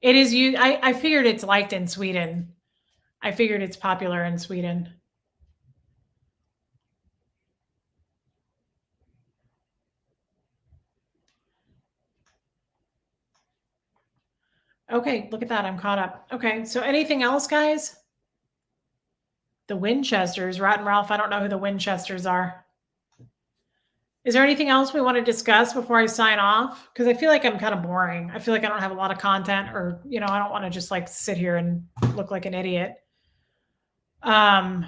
It is you. I figured it's liked in Sweden. I figured it's popular in Sweden. Okay, look at that. I'm caught up. Okay, so anything else, guys? The Winchesters, Rotten Ralph. I don't know who the Winchesters are. Is there anything else we want to discuss before I sign off? Because I feel like I'm kind of boring. I feel like I don't have a lot of content, or I don't want to just like sit here and look like an idiot. Was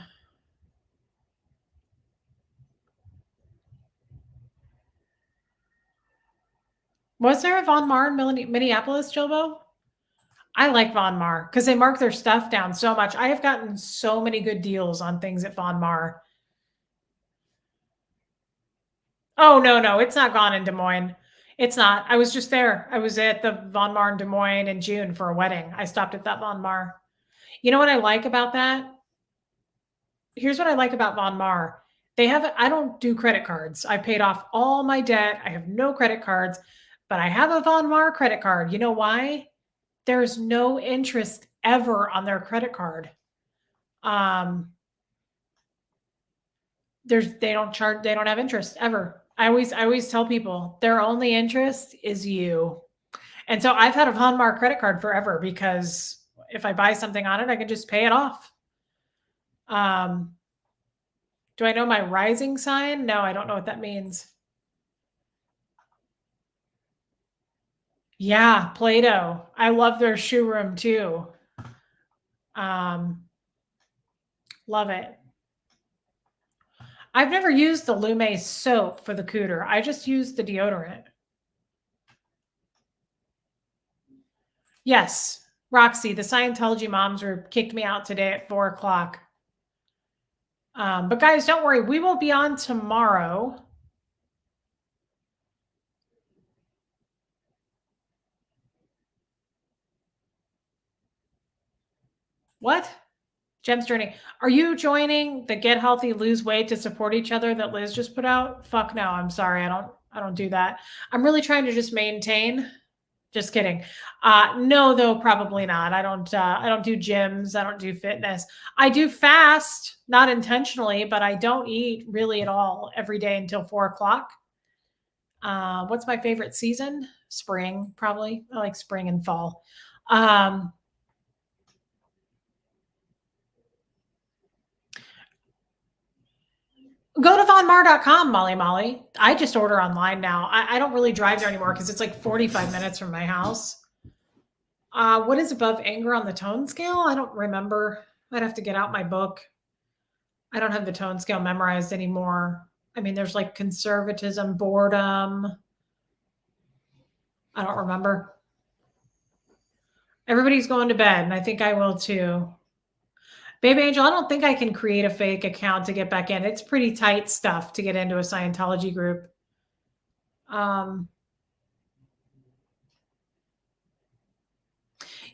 there a Von Mar in Minneapolis, Jilbo? I like Von Mar because they mark their stuff down so much. I have gotten so many good deals on things at Von Mar. Oh, no, it's not gone in Des Moines. It's not. I was just there. I was at the Von Mar in Des Moines in June for a wedding. I stopped at that Von Mar. You know what I like about that? Here's what I like about Von Mar. I don't do credit cards. I paid off all my debt. I have no credit cards, but I have a Von Mar credit card. You know why? There's no interest ever on their credit card. They don't have interest ever. I always tell people their only interest is you. And so I've had a Von Mar credit card forever because if I buy something on it, I can just pay it off. Do I know my rising sign? No, I don't know what that means. Yeah, Play-Doh. I love their shoe room too. Love it. I've never used the Lume soap for the cooter. I just use the deodorant. Yes, Roxy, the Scientology moms kicked me out today at 4:00. But guys, don't worry. We will be on tomorrow. What? Jem's Journey. Are you joining the Get Healthy, Lose Weight to Support Each Other that Liz just put out? Fuck no. I'm sorry. I don't do that. I'm really trying to just maintain. Just kidding. No, though, probably not. I don't do gyms. I don't do fitness. I do fast, not intentionally, but I don't eat really at all every day until 4:00. What's my favorite season? Spring, probably. I like spring and fall. Go to vonmar.com, Molly. I just order online now. I don't really drive there anymore because it's like 45 minutes from my house. What is above anger on the tone scale? I don't remember. I'd have to get out my book. I don't have the tone scale memorized anymore. I mean, there's like conservatism, boredom. I don't remember. Everybody's going to bed, and I think I will too. Baby Angel, I don't think I can create a fake account to get back in. It's pretty tight stuff to get into a Scientology group. Yeah,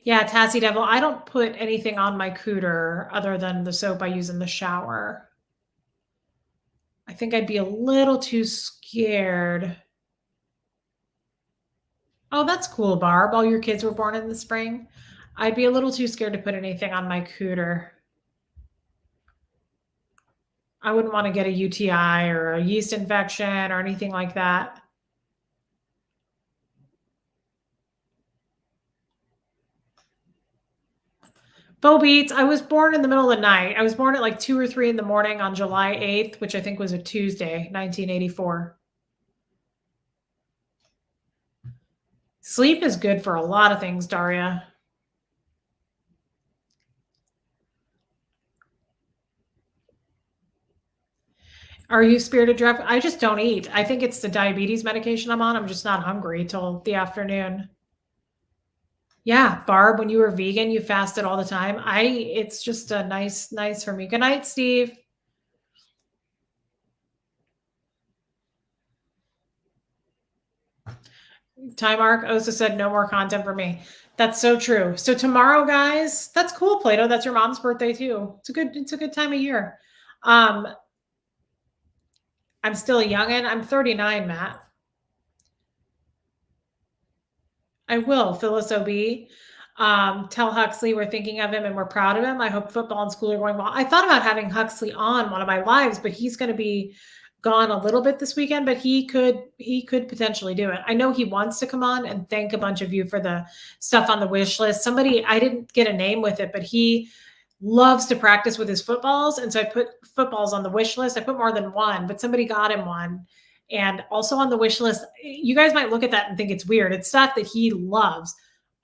Tassie Devil, I don't put anything on my cooter other than the soap I use in the shower. I think I'd be a little too scared. Oh, that's cool, Barb. All your kids were born in the spring. I'd be a little too scared to put anything on my cooter. I wouldn't want to get a UTI or a yeast infection or anything like that. Bo Beats, I was born in the middle of the night. I was born at like 2 or 3 in the morning on July 8th, which I think was a Tuesday, 1984. Sleep is good for a lot of things, Daria. Are you Spirited Drive? I just don't eat. I think it's the diabetes medication I'm on. I'm just not hungry till the afternoon. Yeah, Barb, when you were vegan, you fasted all the time. It's just a nice for me. Good night, Steve. Time Mark also said no more content for me. That's so true. So tomorrow, guys, that's cool, Plato. That's your mom's birthday too. It's a good time of year. Um, I'm still a youngin'. I'm 39, Matt. I will, Phyllis OB. Tell Huxley we're thinking of him and we're proud of him. I hope football and school are going well. I thought about having Huxley on one of my lives, but he's going to be gone a little bit this weekend, but he could potentially do it. I know he wants to come on and thank a bunch of you for the stuff on the wish list. Somebody, I didn't get a name with it, but he loves to practice with his footballs. And so I put footballs on the wish list. I put more than one, but somebody got him one. And also on the wish list, you guys might look at that and think it's weird. It's stuff that he loves.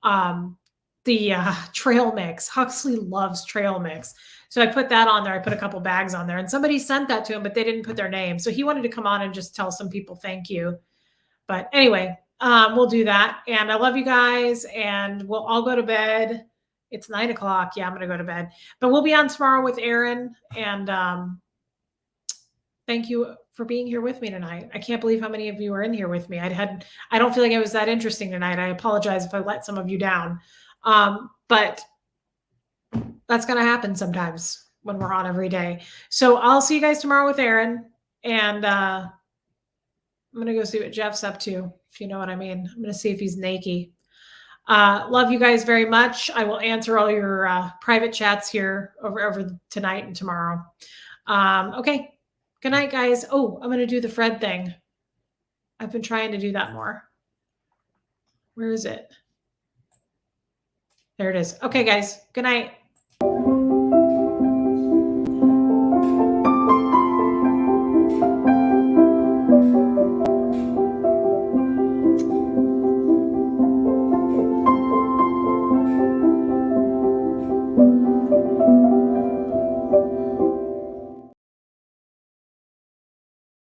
Um, the trail mix. Huxley loves trail mix. So I put that on there. I put a couple bags on there and somebody sent that to him, but they didn't put their name. So he wanted to come on and just tell some people thank you. But anyway, we'll do that. And I love you guys and we'll all go to bed. It's 9:00. Yeah, I'm going to go to bed, but we'll be on tomorrow with Aaron. And thank you for being here with me tonight. I can't believe how many of you are in here with me. I don't feel like it was that interesting tonight. I apologize if I let some of you down. But that's going to happen sometimes when we're on every day. So I'll see you guys tomorrow with Aaron. And I'm going to go see what Jeff's up to, if you know what I mean. I'm going to see if he's naked. Love you guys very much. I will answer all your private chats here over tonight and tomorrow. Okay. Good night, guys. Oh, I'm going to do the Fred thing. I've been trying to do that more. Where is it? There it is. Okay, guys. Good night.